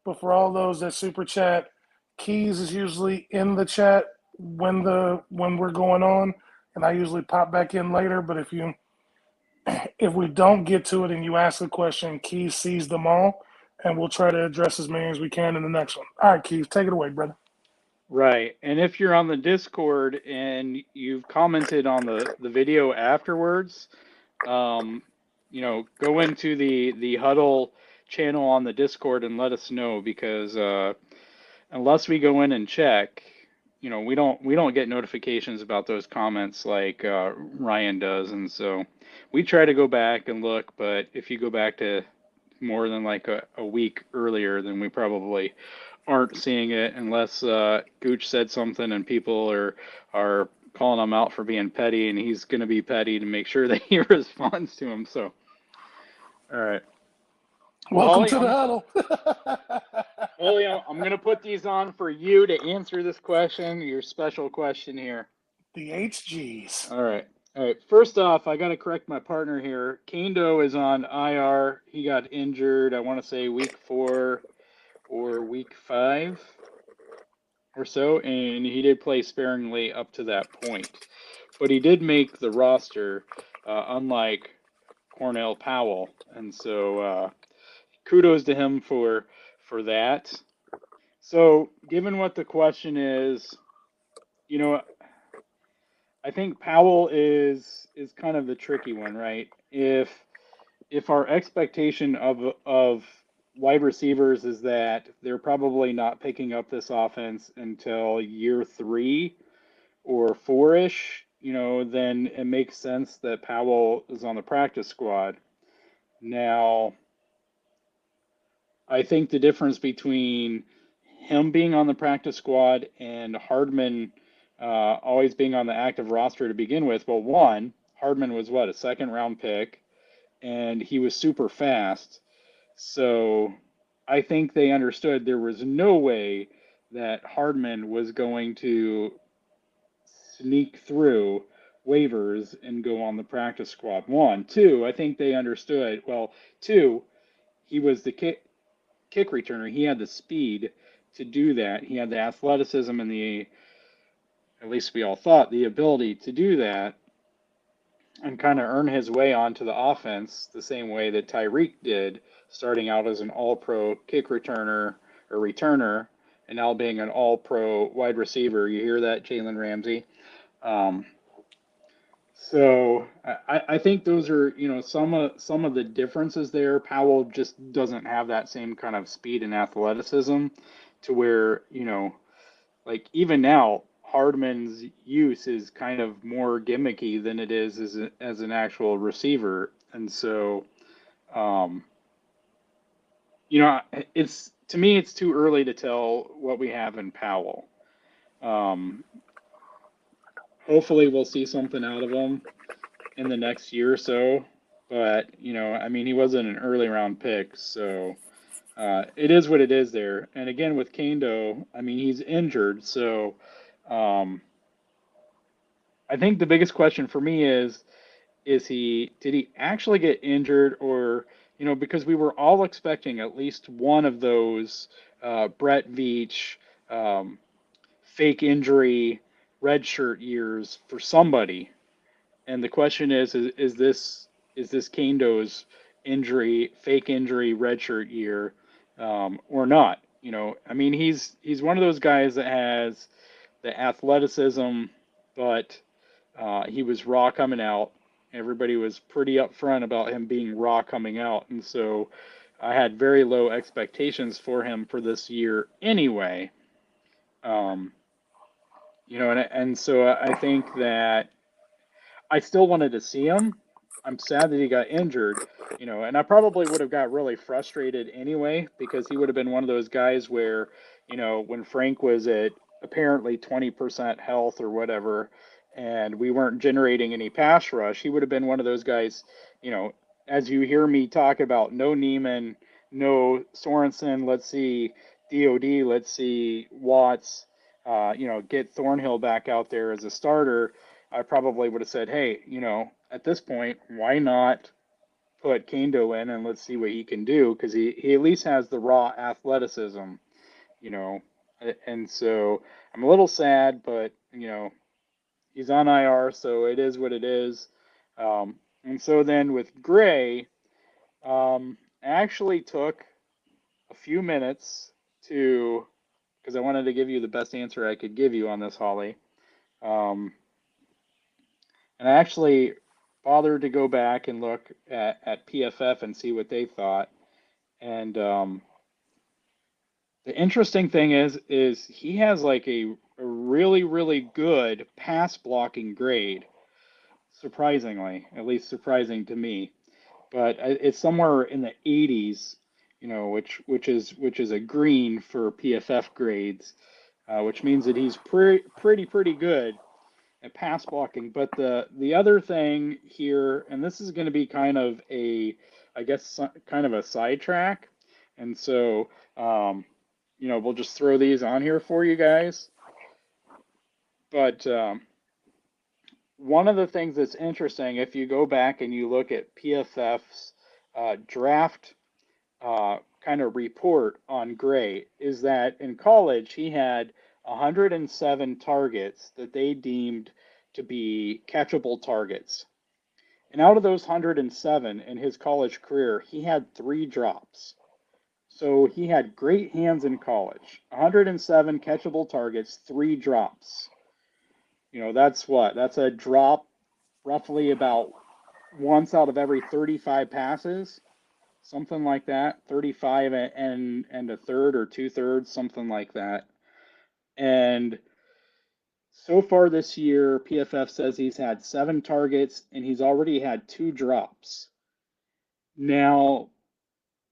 But for all those that super chat, Keys is usually in the chat when we're going on, and I usually pop back in later. But if we don't get to it and you ask a question, Keys sees them all, and we'll try to address as many as we can in the next one. All right, Keys, take it away, brother. Right. And if you're on the Discord and you've commented on the video afterwards, go into the Huddle channel on the Discord and let us know because unless we go in and check, we don't get notifications about those comments like Ryan does, and so we try to go back and look. But if you go back to more than like a week earlier, then we probably aren't seeing it unless Gooch said something and people are calling him out for being petty, and he's going to be petty to make sure that he responds to him. So, all right. Well, Welcome to the huddle. Holly, I'm going to put these on for you to answer this question, your special question here. The HGs. All right. All right. First off, I got to correct my partner here. Kaindoh is on IR. He got injured, I want to say week 4 or week 5 or so, and he did play sparingly up to that point. But he did make the roster, unlike Cornell Powell, and so kudos to him for that. So, given what the question is, you know, I think Powell is kind of the tricky one, right? If our expectation of wide receivers is that they're probably not picking up this offense until year 3 or 4-ish, then it makes sense that Powell is on the practice squad. Now, I think the difference between him being on the practice squad and Hardman always being on the active roster to begin with, well, one, Hardman was what, a second round pick, and he was super fast. So I think they understood there was no way that Hardman was going to sneak through waivers and go on the practice squad. One. Two, I think they understood. Well, two, he was the kick returner. He had the speed to do that. He had the athleticism and at least we all thought, the ability to do that and kind of earn his way onto the offense the same way that Tyreek did, starting out as an all-pro kick returner or returner and now being an all-pro wide receiver. You hear that, Jalen Ramsey? Um, so I think those are, some of the differences there. Powell just doesn't have that same kind of speed and athleticism to where, like even now, Hardman's use is kind of more gimmicky than it is as an actual receiver. And so, um, it's to me, it's too early to tell what we have in Powell. Um, Hopefully, we'll see something out of him in the next year or so. But, I mean, he wasn't an early round pick, so it is what it is there. And again, with Kaindoh, I mean, he's injured, so um, I think the biggest question for me is did he actually get injured or, because we were all expecting at least one of those Brett Veach, um, fake injury redshirt years for somebody. And the question is this Kaindoh's fake injury redshirt year, or not? I mean, he's one of those guys that has the athleticism, but he was raw coming out. Everybody was pretty upfront about him being raw coming out, and so I had very low expectations for him for this year anyway. Um, and so I think that I still wanted to see him. I'm sad that he got injured, and I probably would have got really frustrated anyway because he would have been one of those guys where, when Frank was at apparently 20% health or whatever, and we weren't generating any pass rush, he would have been one of those guys, you know, as you hear me talk about no Neiman, no Sorensen, let's see DOD, let's see Watts, get Thornhill back out there as a starter. I probably would have said, hey, at this point, why not put Kaindoh in and let's see what he can do? Because he at least has the raw athleticism, you know. And so I'm a little sad, but, he's on IR, so it is what it is. And so then with Gray, I actually took a few minutes to, because I wanted to give you the best answer I could give you on this, Holly. And I actually bothered to go back and look at PFF and see what they thought. And the interesting thing is he has like a really, really good pass blocking grade, surprisingly, at least surprising to me. But it's somewhere in the 80s, which is a green for PFF grades, which means that he's pretty good and pass blocking. But the other thing here, and this is going to be kind of I guess, kind of a sidetrack, and so we'll just throw these on here for you guys. But one of the things that's interesting, if you go back and you look at PFF's draft kind of report on Gray, is that in college he had 107 targets that they deemed to be catchable targets. And out of those 107 in his college career, he had 3 drops. So he had great hands in college. 107 catchable targets, 3 drops. That's what? That's a drop roughly about once out of every 35 passes, something like that. 35 and a third or 2/3, something like that. And so far this year, PFF says he's had 7 targets and he's already had 2 drops. Now,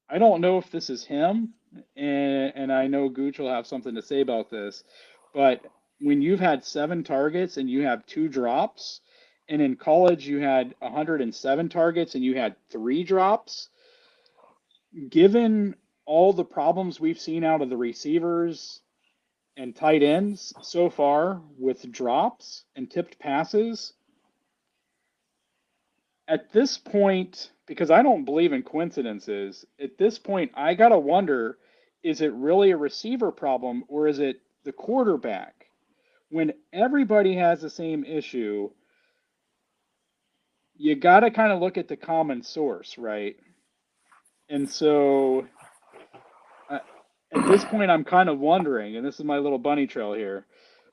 I don't know if this is him, and I know Gooch will have something to say about this, but when you've had 7 targets and you have 2 drops, and in college you had 107 targets and you had 3 drops, given all the problems we've seen out of the receivers and tight ends so far with drops and tipped passes, at this point, because I don't believe in coincidences, at this point, I got to wonder, is it really a receiver problem or is it the quarterback? When everybody has the same issue, you got to kind of look at the common source, right? And so at this point, I'm kind of wondering, and this is my little bunny trail here,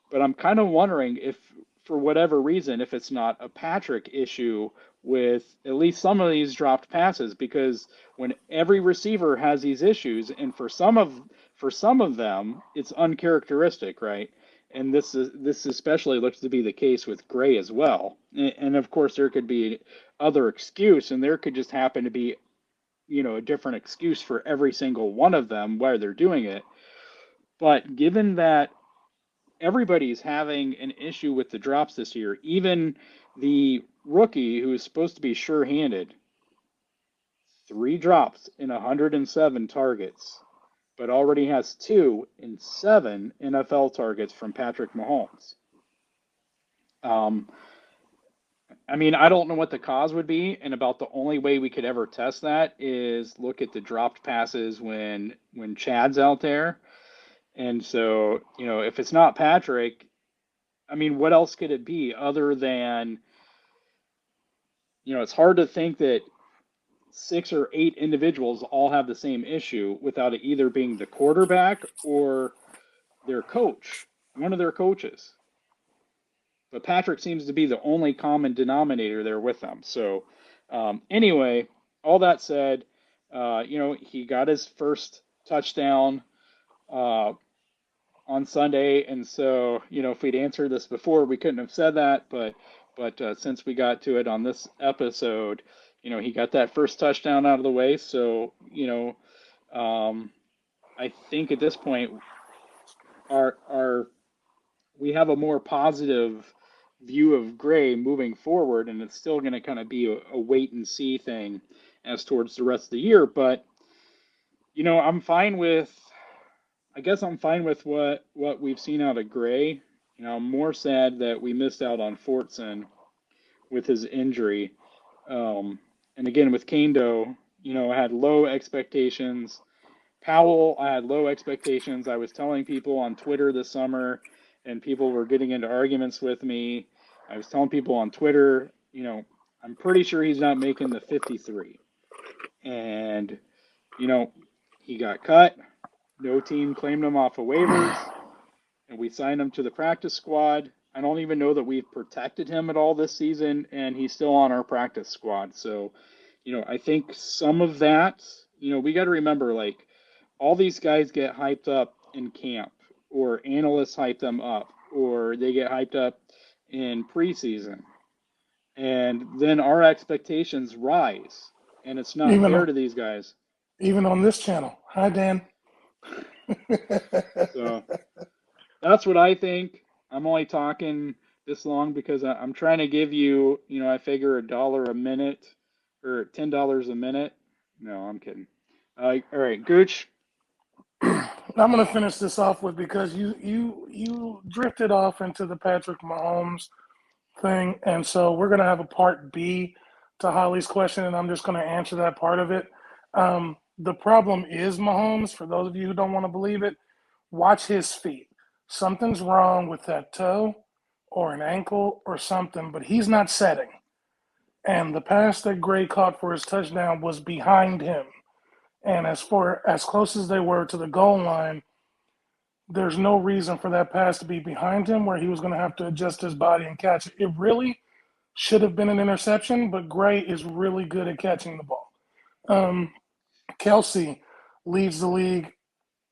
but I'm kind of wondering if, for whatever reason, if it's not a Patrick issue with at least some of these dropped passes, because when every receiver has these issues, and for some of them, it's uncharacteristic, right? And this especially looks to be the case with Gray as well. And of course, there could be other excuse, and there could just happen to be, a different excuse for every single one of them why they're doing it. But given that everybody's having an issue with the drops this year, even the rookie who is supposed to be sure-handed, 3 drops in 107 targets, but already has 2 in 7 NFL targets from Patrick Mahomes. I mean, I don't know what the cause would be, and about the only way we could ever test that is look at the dropped passes when Chad's out there. And so, if it's not Patrick, I mean, what else could it be other than, it's hard to think that 6 or 8 individuals all have the same issue without it either being the quarterback or their coach, one of their coaches. But Patrick seems to be the only common denominator there with them. So, anyway, all that said, he got his first touchdown uh, on Sunday, and so if we'd answered this before, we couldn't have said that. But since we got to it on this episode, he got that first touchdown out of the way. So I think at this point, our we have a more positive view of Gray moving forward, and it's still going to kind of be a wait and see thing as towards the rest of the year. But I'm fine with. I guess I'm fine with what we've seen out of Gray. I'm more sad that we missed out on Fortson with his injury. And again, with Kaindoh, I had low expectations. Powell, I had low expectations. I was telling people on Twitter this summer, and people were getting into arguments with me. I was telling people on Twitter, I'm pretty sure he's not making the 53. And, he got cut. No team claimed him off of waivers, and we signed him to the practice squad. I don't even know that we've protected him at all this season, and he's still on our practice squad. So, I think some of that, we got to remember, like, all these guys get hyped up in camp, or analysts hype them up, or they get hyped up in preseason. And then our expectations rise, and it's not Even fair on, to these guys. even on this channel. Hi, Dan. So that's what I think. I'm only talking this long because I'm trying to give you, I figure $1 a minute or $10 a minute. No, I'm kidding. All right, Gooch. I'm going to finish this off with, because you drifted off into the Patrick Mahomes thing, and so we're going to have a part B to Holly's question, and I'm just going to answer that part of it. The problem is Mahomes. For those of you who don't want to believe it, watch his feet. Something's wrong with that toe or an ankle or something, but he's not setting. And the pass that Gray caught for his touchdown was behind him. And as close as they were to the goal line, there's no reason for that pass to be behind him where he was going to have to adjust his body and catch it. It really should have been an interception, but Gray is really good at catching the ball. Kelsey leads the league,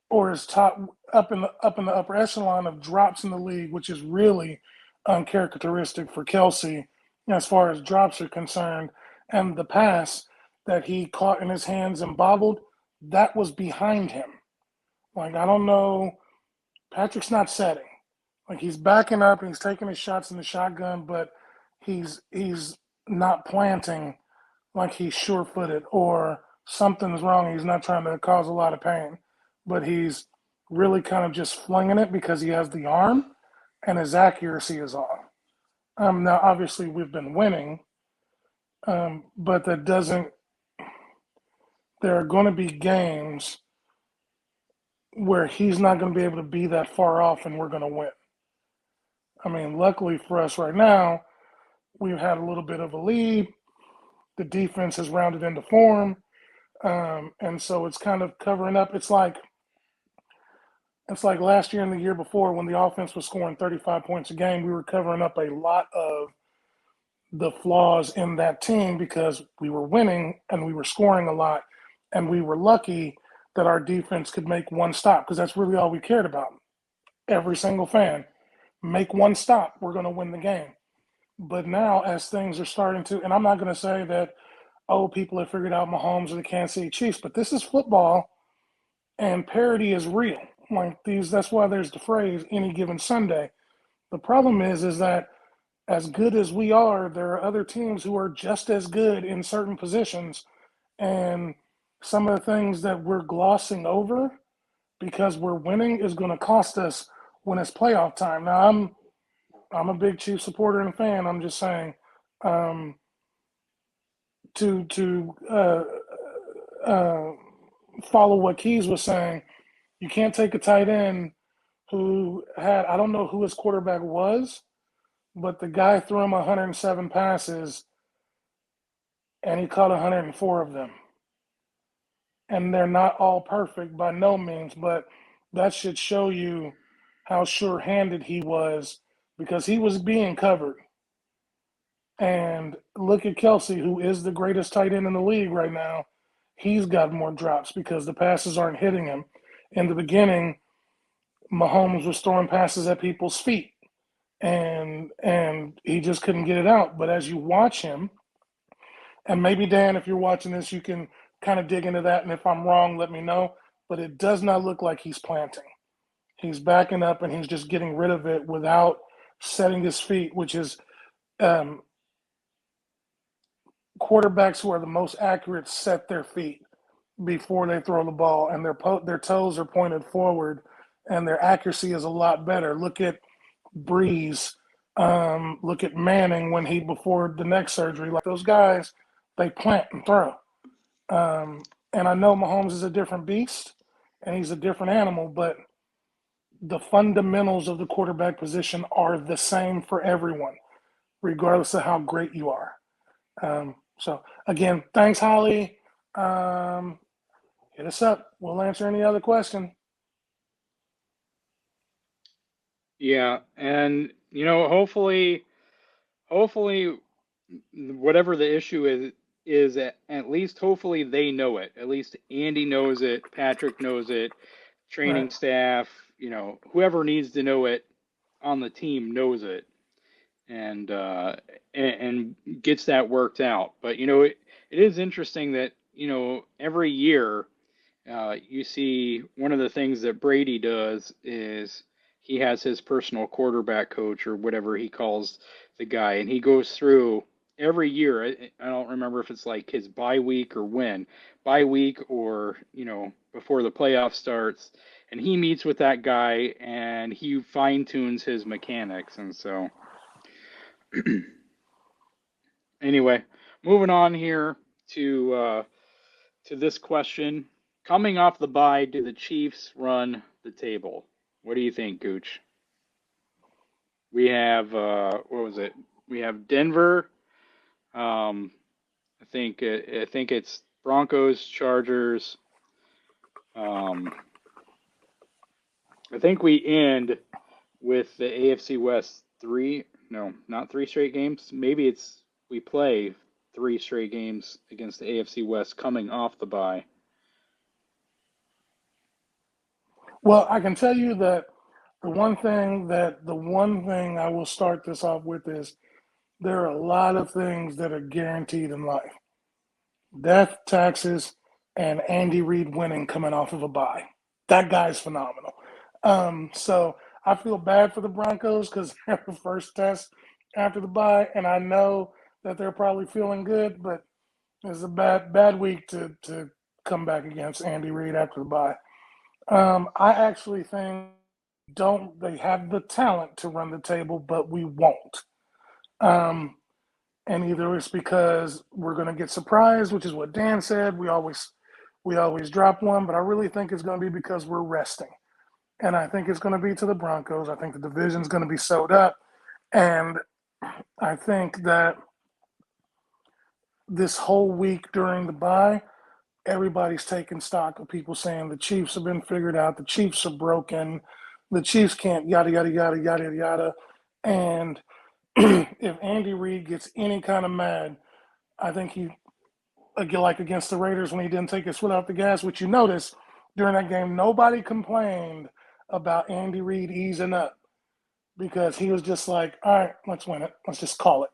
or is top up in the upper echelon of drops in the league, which is really uncharacteristic for Kelsey as far as drops are concerned. And the pass that he caught in his hands and bobbled, that was behind him. Like, I don't know, Patrick's not setting. Like, he's backing up and he's taking his shots in the shotgun, but he's not planting like he's sure-footed, or something's wrong. He's not trying to cause a lot of pain, but he's really kind of just flinging it because he has the arm and his accuracy is off. Now, obviously, we've been winning, but that doesn't. There are going to be games where he's not going to be able to be that far off, and we're going to win. I mean, luckily for us right now, we've had a little bit of a lead. The defense has rounded into form, and so it's kind of covering up. It's like last year and the year before, when the offense was scoring 35 points a game, we were covering up a lot of the flaws in that team because we were winning and we were scoring a lot, and we were lucky that our defense could make one stop, because that's really all we cared about. Every single fan, make one stop, we're going to win the game. But now, as things are starting to, and I'm not going to say that, people have figured out Mahomes or the Kansas City Chiefs, but this is football, and parity is real. Like these, that's why there's the phrase "any given Sunday." The problem is that as good as we are, there are other teams who are just as good in certain positions, and some of the things that we're glossing over because we're winning is going to cost us when it's playoff time. Now, I'm a big Chiefs supporter and fan. I'm just saying, to follow what Keys was saying, You can't take a tight end who had, I don't know who his quarterback was, but the guy threw him 107 passes and he caught 104 of them. And they're not all perfect by no means, but that should show you how sure-handed he was because he was being covered. And look at Kelsey, who is the greatest tight end in the league right now. He's got more drops because the passes aren't hitting him. In the beginning, Mahomes was throwing passes at people's feet, and he just couldn't get it out. But as you watch him, and maybe Dan, if you're watching this, you can kind of dig into that. And if I'm wrong, let me know. But it does not look like he's planting. He's backing up and he's just getting rid of it without setting his feet, which is quarterbacks who are the most accurate set their feet before they throw the ball, and their toes are pointed forward, and their accuracy is a lot better. Look at Breeze. Look at Manning before the neck surgery. Like those guys, they plant and throw. And I know Mahomes is a different beast, and he's a different animal, but the fundamentals of the quarterback position are the same for everyone, regardless of how great you are. So, again, thanks, Holly. Hit us up. We'll answer any other question. Yeah, and hopefully, whatever the issue is at least hopefully they know it. At least Andy knows it, Patrick knows it, training Right. staff, whoever needs to know it on the team knows it, and gets that worked out. But it is interesting that every year you see one of the things that Brady does is he has his personal quarterback coach or whatever he calls the guy, and he goes through every year. I don't remember if it's like his bye week or when, bye week or before the playoff starts, and he meets with that guy and he fine tunes his mechanics, and so anyway, moving on here to this question. Coming off the bye, do the Chiefs run the table? What do you think, Gooch? We have what was it? We have Denver. I think it's Broncos, Chargers. Um, I think we end with the AFC West three. No, not three straight games. Maybe it's we play three straight games against the AFC West coming off the bye. Well, I can tell you that the one thing I will start this off with is there are a lot of things that are guaranteed in life. Death, taxes, and Andy Reid winning coming off of a bye. That guy's phenomenal. So I feel bad for the Broncos because they're the first test after the bye, and I know that they're probably feeling good, but it's a bad week to come back against Andy Reid after the bye. I actually think don't they have the talent to run the table, but we won't. Um, and either it's because we're going to get surprised, which is what Dan said. We always drop one, but I really think it's going to be because we're resting, and I think it's going to be to the Broncos. I think the division's going to be sewed up, and I think that this whole week during the bye, everybody's taking stock of people saying the Chiefs have been figured out, the Chiefs are broken, the Chiefs can't yada yada yada yada yada, and if Andy Reid gets any kind of mad, I think he, like against the Raiders when he didn't take his foot off the gas, which you notice during that game, nobody complained about Andy Reid easing up because he was just like, all right, let's win it. Let's just call it.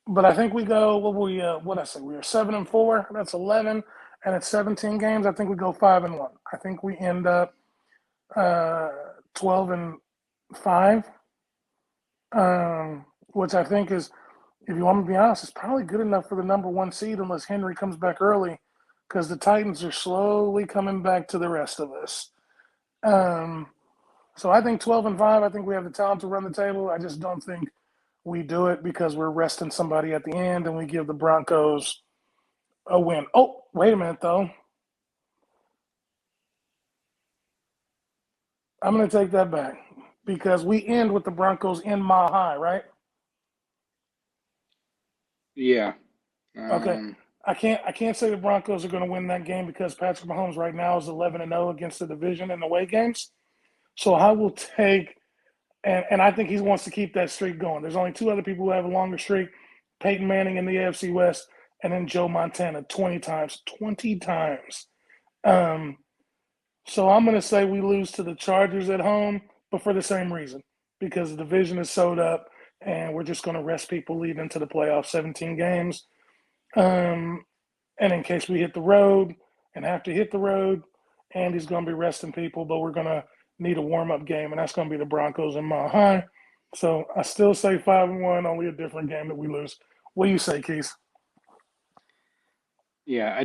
But I think we go, what I say, we are 7-4, that's 11, and it's 17 games. I think we go 5-1. I think we end up 12-5, which I think is, if you want me to be honest, is probably good enough for the number one seed unless Henry comes back early, because the Titans are slowly coming back to the rest of us. So I think 12-5. I think we have the talent to run the table. I just don't think we do it because we're resting somebody at the end and we give the Broncos a win. Oh, wait a minute though. I'm going to take that back because we end with the Broncos in Mile High, right? Yeah. Okay. Um, I can't say the Broncos are going to win that game because Patrick Mahomes right now is 11-0 against the division in away games. So I will take, and I think he wants to keep that streak going. There's only two other people who have a longer streak: Peyton Manning in the AFC West, and then Joe Montana 20 times. 20 times. Um, so I'm going to say we lose to the Chargers at home, but for the same reason, because the division is sewed up, and we're just going to rest people leading into the playoffs, 17 games. Um, and in case we hit the road and have to hit the road, Andy's going to be resting people, but we're going to need a warm up game, and that's going to be the Broncos in Mile High. So I still say 5-1, only a different game that we lose. What do you say, Keith? yeah,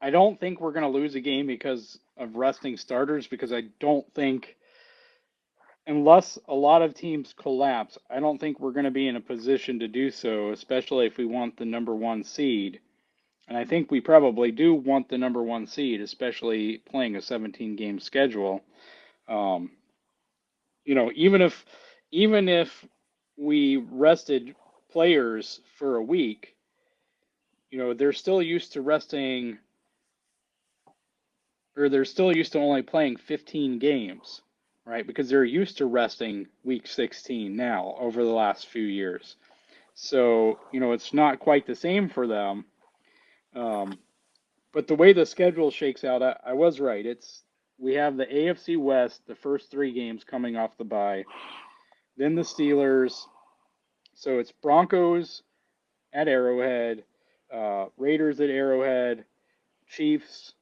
I don't think we're gonna lose a game because of resting starters because I don't think unless a lot of teams collapse, I don't think we're gonna be in a position to do so, especially if we want the number one seed. And I think we probably do want the number one seed, especially playing a 17 game schedule. Um, even if we rested players for a week, they're still used to resting or they're still used to only playing 15 games, right? Because they're used to resting week 16 now over the last few years. So, it's not quite the same for them. Um, but the way the schedule shakes out, I was right. We have the AFC West, the first three games coming off the bye, then the Steelers. So it's Broncos at Arrowhead, Raiders at Arrowhead, Chiefs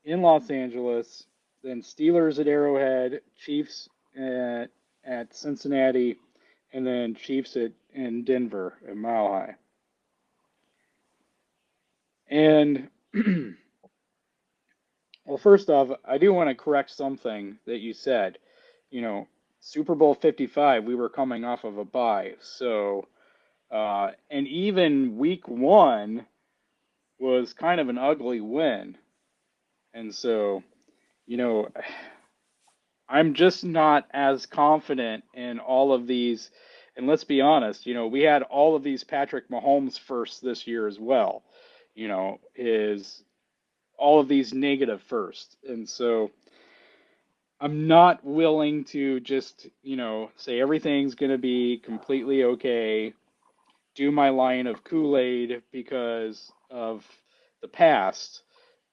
in Los Angeles, then Steelers at Arrowhead, Chiefs at Cincinnati, and then Chiefs in Denver at Mile High. And well, first off, I do want to correct something that you said. You know, Super Bowl 55, we were coming off of a bye, so and even week one was kind of an ugly win, and so you know I'm just not as confident in all of these. And let's be honest, we had all of these Patrick Mahomes firsts this year as well. Is all of these negative firsts. And so I'm not willing to just, say everything's going to be completely okay, do my line of Kool-Aid because of the past.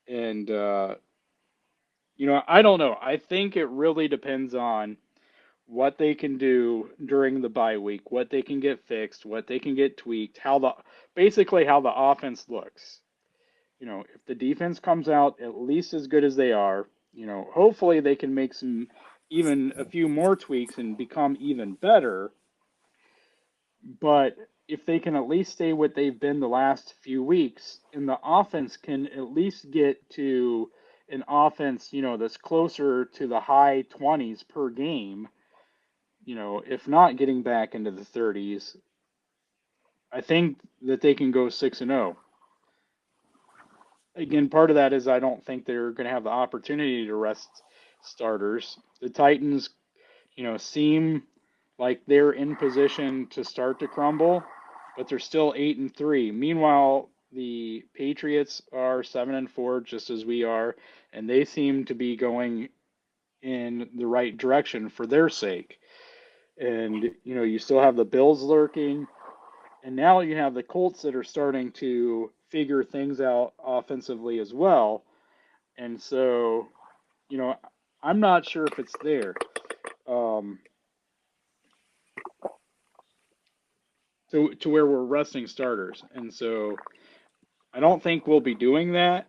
And, I don't know. I think it really depends on what they can do during the bye week, what they can get fixed, what they can get tweaked, basically how the offense looks. If the defense comes out at least as good as they are, hopefully they can make even a few more tweaks and become even better. But if they can at least stay what they've been the last few weeks, and the offense can at least get to an offense, that's closer to the high 20s per game, if not getting back into the 30s, I think that they can go 6-0. Again, part of that is I don't think they're going to have the opportunity to rest starters. The Titans, seem like they're in position to start to crumble, but they're still 8-3. Meanwhile, the Patriots are 7-4, just as we are, and they seem to be going in the right direction for their sake. And you still have the Bills lurking, and now you have the Colts that are starting to figure things out offensively as well. And so, you know, I'm not sure if it's there. Um, to where we're resting starters. And so I don't think we'll be doing that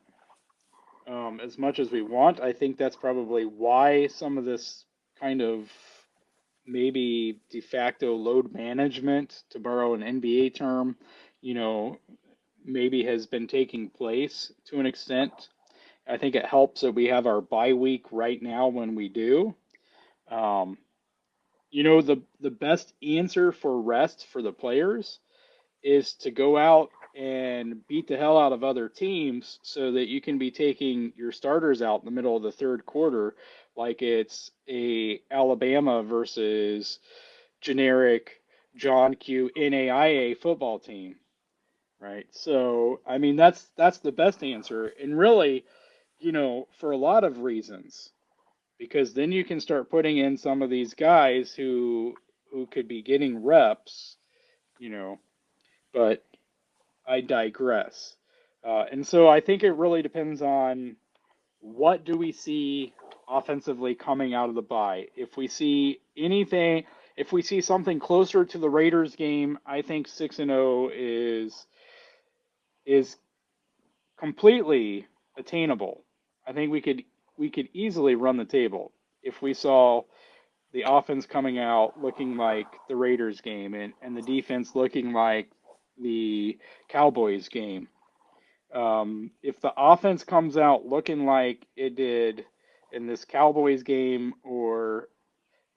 as much as we want. I think that's probably why some of this kind of maybe de facto load management, to borrow an NBA term, you know, maybe has been taking place to an extent. I think it helps that we have our bye week right now when we do. Um, the best answer for rest for the players is to go out and beat the hell out of other teams so that you can be taking your starters out in the middle of the third quarter like it's a Alabama versus generic John Q NAIA football team, right? So, I mean, that's the best answer, and really, for a lot of reasons, because then you can start putting in some of these guys who could be getting reps, you know, but I digress. And so I think it really depends on what do we see offensively coming out of the bye. If we see something closer to the Raiders game, I think 6-0 is completely attainable. I think we could easily run the table if we saw the offense coming out looking like the Raiders game and the defense looking like the Cowboys game. If the offense comes out looking like it did in this Cowboys game or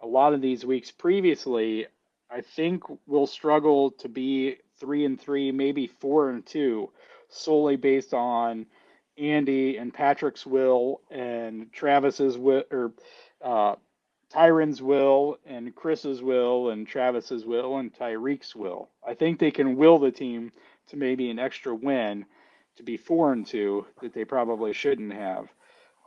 a lot of these weeks previously, I think we'll struggle to be 3-3, maybe 4-2, solely based on Andy and Patrick's will and Travis's will, or uh, Tyron's will and Chris's will and Travis's will and Tyreek's will. I think they can will the team to maybe an extra win to be 4-2 that they probably shouldn't have.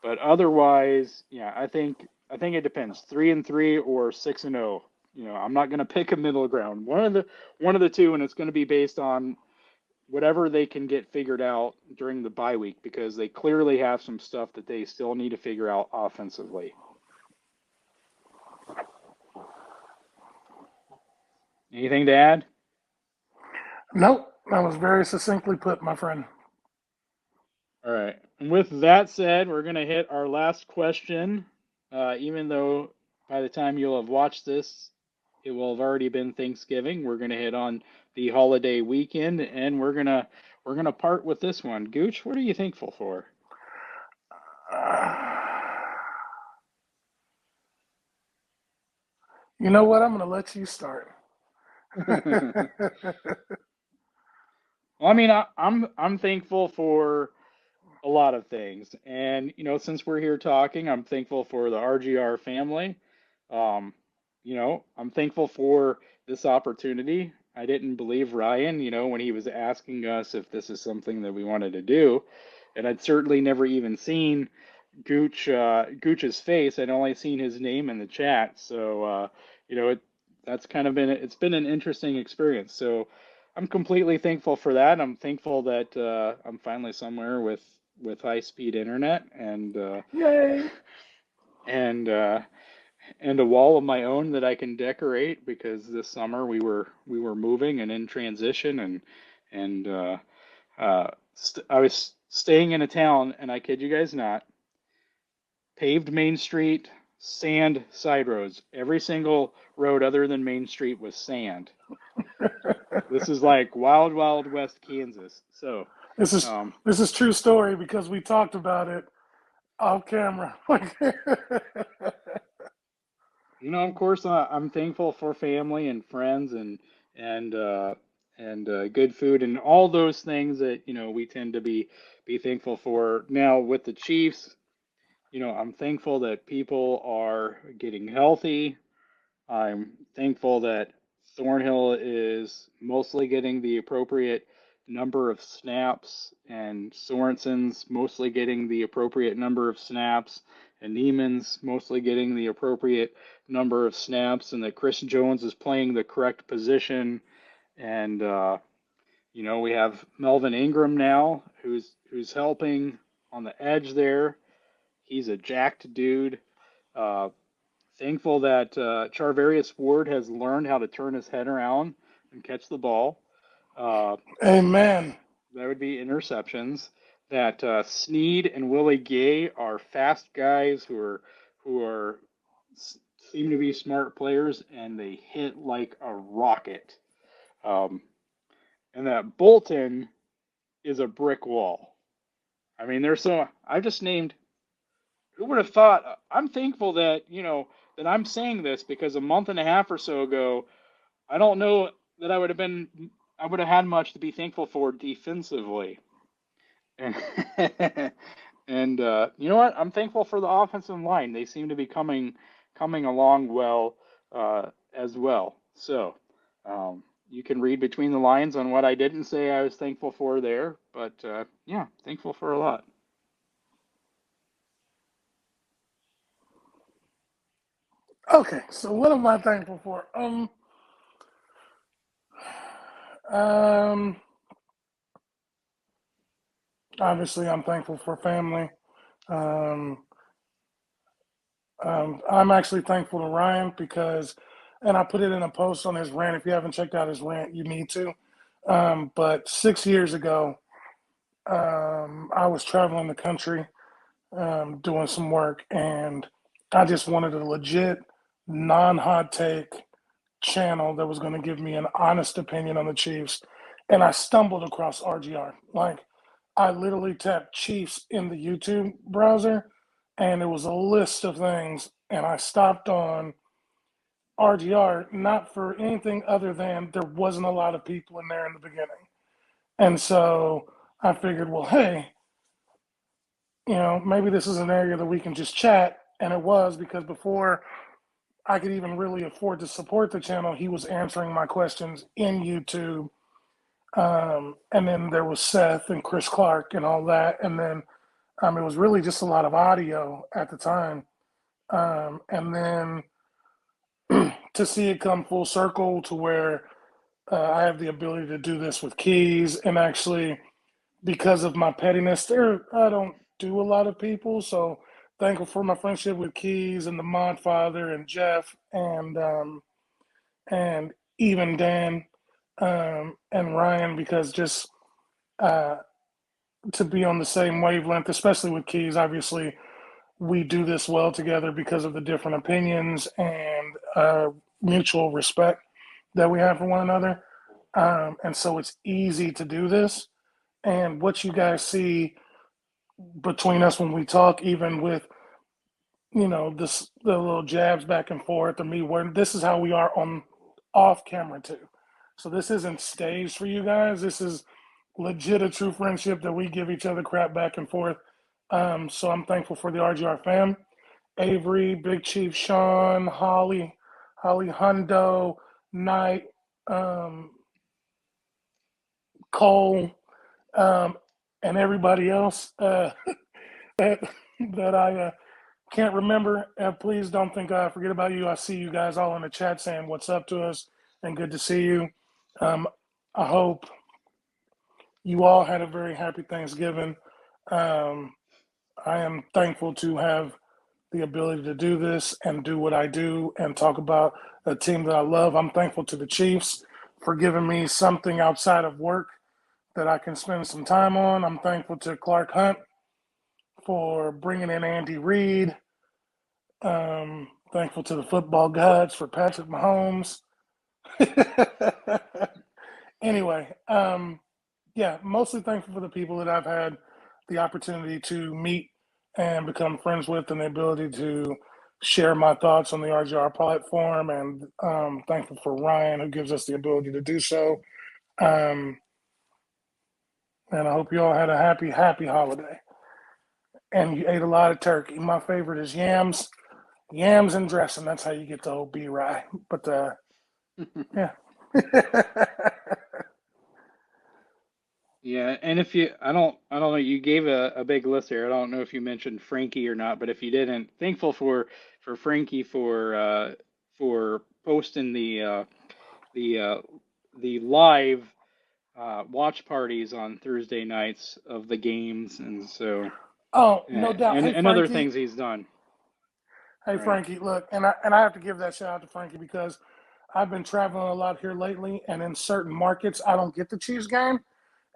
But otherwise, yeah, I think it depends. 3-3 or 6-0. I'm not going to pick a middle ground. One of the two, and it's going to be based on whatever they can get figured out during the bye week because they clearly have some stuff that they still need to figure out offensively. Anything to add? Nope, that was very succinctly put, my friend. All right. And with that said, we're going to hit our last question. Even though by the time you'll have watched this, it will have already been Thanksgiving. We're going to hit on the holiday weekend, and we're gonna part with this one. Gooch, what are you thankful for? You know what? I'm going to let you start. Well, I mean, I'm thankful for a lot of things, and since we're here talking, I'm thankful for the RGR family. Um, I'm thankful for this opportunity. I didn't believe Ryan, when he was asking us if this is something that we wanted to do, and I'd certainly never even seen Gooch's face. I'd only seen his name in the chat, so that's kind of it's been an interesting experience. So I'm completely thankful for that. I'm thankful that I'm finally somewhere with high speed internet Yay! and uh, and a wall of my own that I can decorate because this summer we were moving and in transition and I was staying in a town, and I kid you guys not, paved Main Street, sand side roads. Every single road other than Main Street was sand. This is like wild, wild West Kansas. So, This is um, this is true story because we talked about it off camera. of course, I'm thankful for family and friends and uh, and good food and all those things that we tend to be thankful for. Now with the Chiefs, I'm thankful that people are getting healthy. I'm thankful that Thornhill is mostly getting the appropriate number of snaps, and Sorensen's mostly getting the appropriate number of snaps, and Neiman's mostly getting the appropriate number of snaps, and that Chris Jones is playing the correct position. And we have Melvin Ingram now, who's helping on the edge there. He's a jacked dude. Uh, Thankful that Charvarius Ward has learned how to turn his head around and catch the ball. Uh, Amen. that would be interceptions. That Sneed and Willie Gay are fast guys who are seem to be smart players, and they hit like a rocket. Um, and that Bolton is a brick wall. I mean, there's so I just named. Who would have thought? I'm thankful that that I'm saying this because a month and a half or so ago, I don't know that I would have had much to be thankful for defensively. And, And you know what? I'm thankful for the offensive line. They seem to be coming along well as well. So you can read between the lines on what I didn't say I was thankful for there, but yeah, thankful for a lot. Okay, so what am I thankful for? Um, Obviously, I'm thankful for family. Um, I'm actually thankful to Ryan because, and I put it in a post on his rant. If you haven't checked out his rant, you need to. But 6 years ago, I was traveling the country doing some work, and I just wanted a legit, non hot take channel that was going to give me an honest opinion on the Chiefs. And I stumbled across RGR. Like, I literally tapped Chiefs in the YouTube browser, and it was a list of things. And I stopped on RGR, not for anything other than there wasn't a lot of people in there in the beginning. And so I figured, well, hey, maybe this is an area that we can just chat. And it was because before I could even really afford to support the channel, he was answering my questions in YouTube. And then there was Seth and Chris Clark and all that. And then it was really just a lot of audio at the time. And then to see it come full circle to where I have the ability to do this with keys, and actually, because of my pettiness, I don't do a lot of people. So thankful for my friendship with Keys and the Mod Father and Jeff and even Dan and Ryan, because just uh, to be on the same wavelength, especially with Keys. Obviously, we do this well together because of the different opinions and mutual respect that we have for one another. And so it's easy to do this. And what you guys see between us when we talk, even with the little jabs back and forth, or me where this is how we are on off camera too. So this isn't staged for you guys. This is legit a true friendship that we give each other crap back and forth. So I'm thankful for the RGR fam. Avery, Big Chief, Sean, Holly Hundo, Knight, um, Cole, um, and everybody else that that I can't remember. Please don't think I forget about you. I see you guys all in the chat saying what's up to us, and good to see you. Um, I hope you all had a very happy Thanksgiving. Um, I am thankful to have the ability to do this and do what I do and talk about a team that I love. I'm thankful to the Chiefs for giving me something outside of work that I can spend some time on. I'm thankful to Clark Hunt for bringing in Andy Reid. Thankful to the football gods for Patrick Mahomes. Anyway, yeah, mostly thankful for the people that I've had the opportunity to meet and become friends with, and the ability to share my thoughts on the RGR platform. And thankful for Ryan, who gives us the ability to do so. Um, and I hope you all had a happy, happy holiday. And you ate a lot of turkey. My favorite is yams and dressing. That's how you get the old B rye. But yeah. Yeah, and if you, I don't know, you gave a big list there. I don't know if you mentioned Frankie or not, but if you didn't, thankful for Frankie for posting the the live watch parties on Thursday nights of the games, and so Oh, no doubt. and other things he's done. Hey Right. Frankie, look, and I have to give that shout out to Frankie because I've been traveling a lot here lately, and in certain markets I don't get the Chiefs game,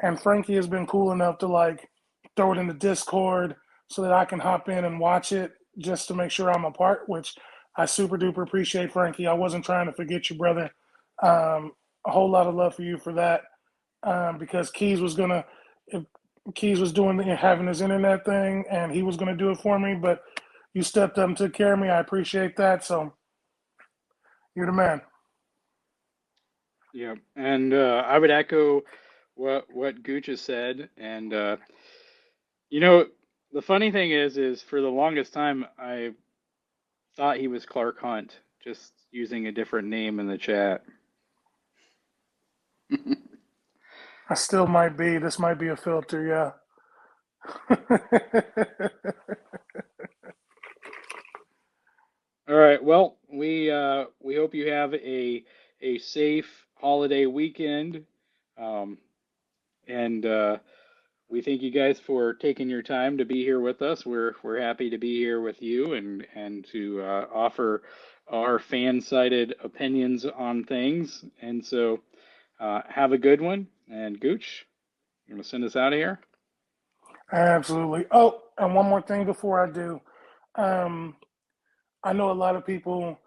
and Frankie has been cool enough to like throw it in the Discord so that I can hop in and watch it just to make sure I'm a part, which I super duper appreciate, Frankie. I wasn't trying to forget you, brother. A whole lot of love for you for that, because Keys was gonna, if Keys was doing having his internet thing, and he was gonna do it for me, but you stepped up and took care of me. I appreciate that. So you're the man. Yeah, and I would echo what Gooch has said, and you know. The funny thing is for the longest time, I thought he was Clark Hunt, just using a different name in the chat. I still might be. This might be a filter, yeah. All right. Well, we hope you have a safe holiday weekend, and we thank you guys for taking your time to be here with us. We're happy to be here with you and to offer our fan-sided opinions on things. And so, have a good one. And Gooch, you want to send us out of here? Absolutely. Oh, and one more thing before I do. Um, I know a lot of people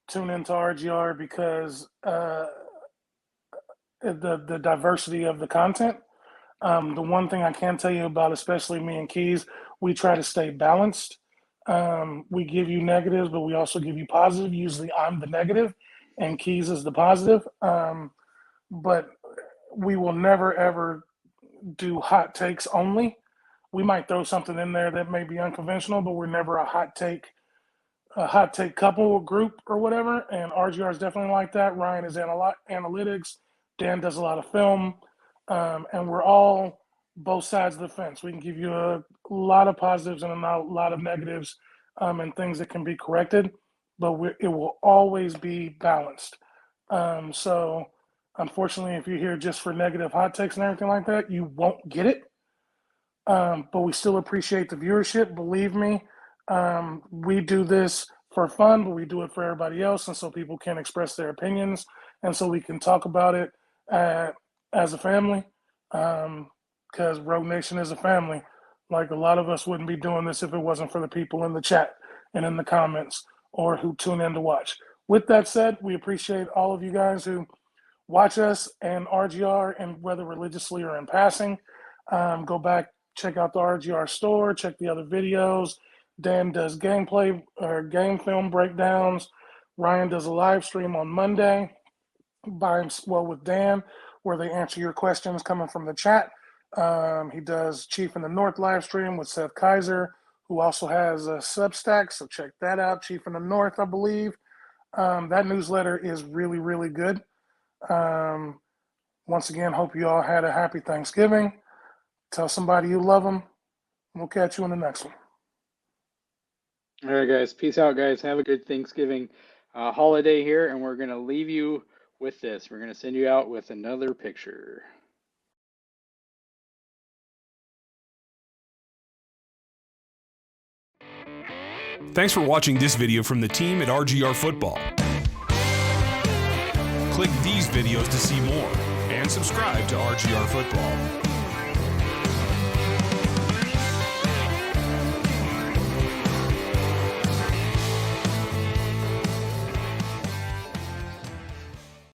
tune into RGR because the diversity of the content. The one thing I can tell you about, especially me and Keys, we try to stay balanced. We give you negatives, but we also give you positive. Usually I'm the negative and Keys is the positive. But we will never ever do hot takes only. We might throw something in there that may be unconventional, but we're never a hot take couple or group or whatever. And RGR is definitely like that. Ryan is analytics. Dan does a lot of film, and we're all both sides of the fence. We can give you a lot of positives and a lot of negatives, and things that can be corrected, but it will always be balanced. So, unfortunately, if you're here just for negative hot takes and everything like that, you won't get it. But we still appreciate the viewership. Believe me, we do this for fun, but we do it for everybody else, and so people can express their opinions, and so we can talk about it as a family. Because Rogue Nation is a family. Like a lot of us wouldn't be doing this if it wasn't for the people in the chat and in the comments or who tune in to watch. With that said, we appreciate all of you guys who watch us and RGR, and whether religiously or in passing. Go back, check out the RGR store, check the other videos. Dan does gameplay or game film breakdowns. Ryan does a live stream on Monday with Dan, where they answer your questions coming from the chat. He does Chief in the North live stream with Seth Kaiser, who also has a Substack, so check that out. Chief in the North, I believe. That newsletter is really, really good. Once again, hope you all had a happy Thanksgiving. Tell somebody you love them. We'll catch you in the next one. All right, guys. Peace out, guys. Have a good Thanksgiving holiday here, and we're going to leave you with this. We're going to send you out with another picture. Thanks for watching this video from the team at RGR Football. Click these videos to see more, and subscribe to RGR Football.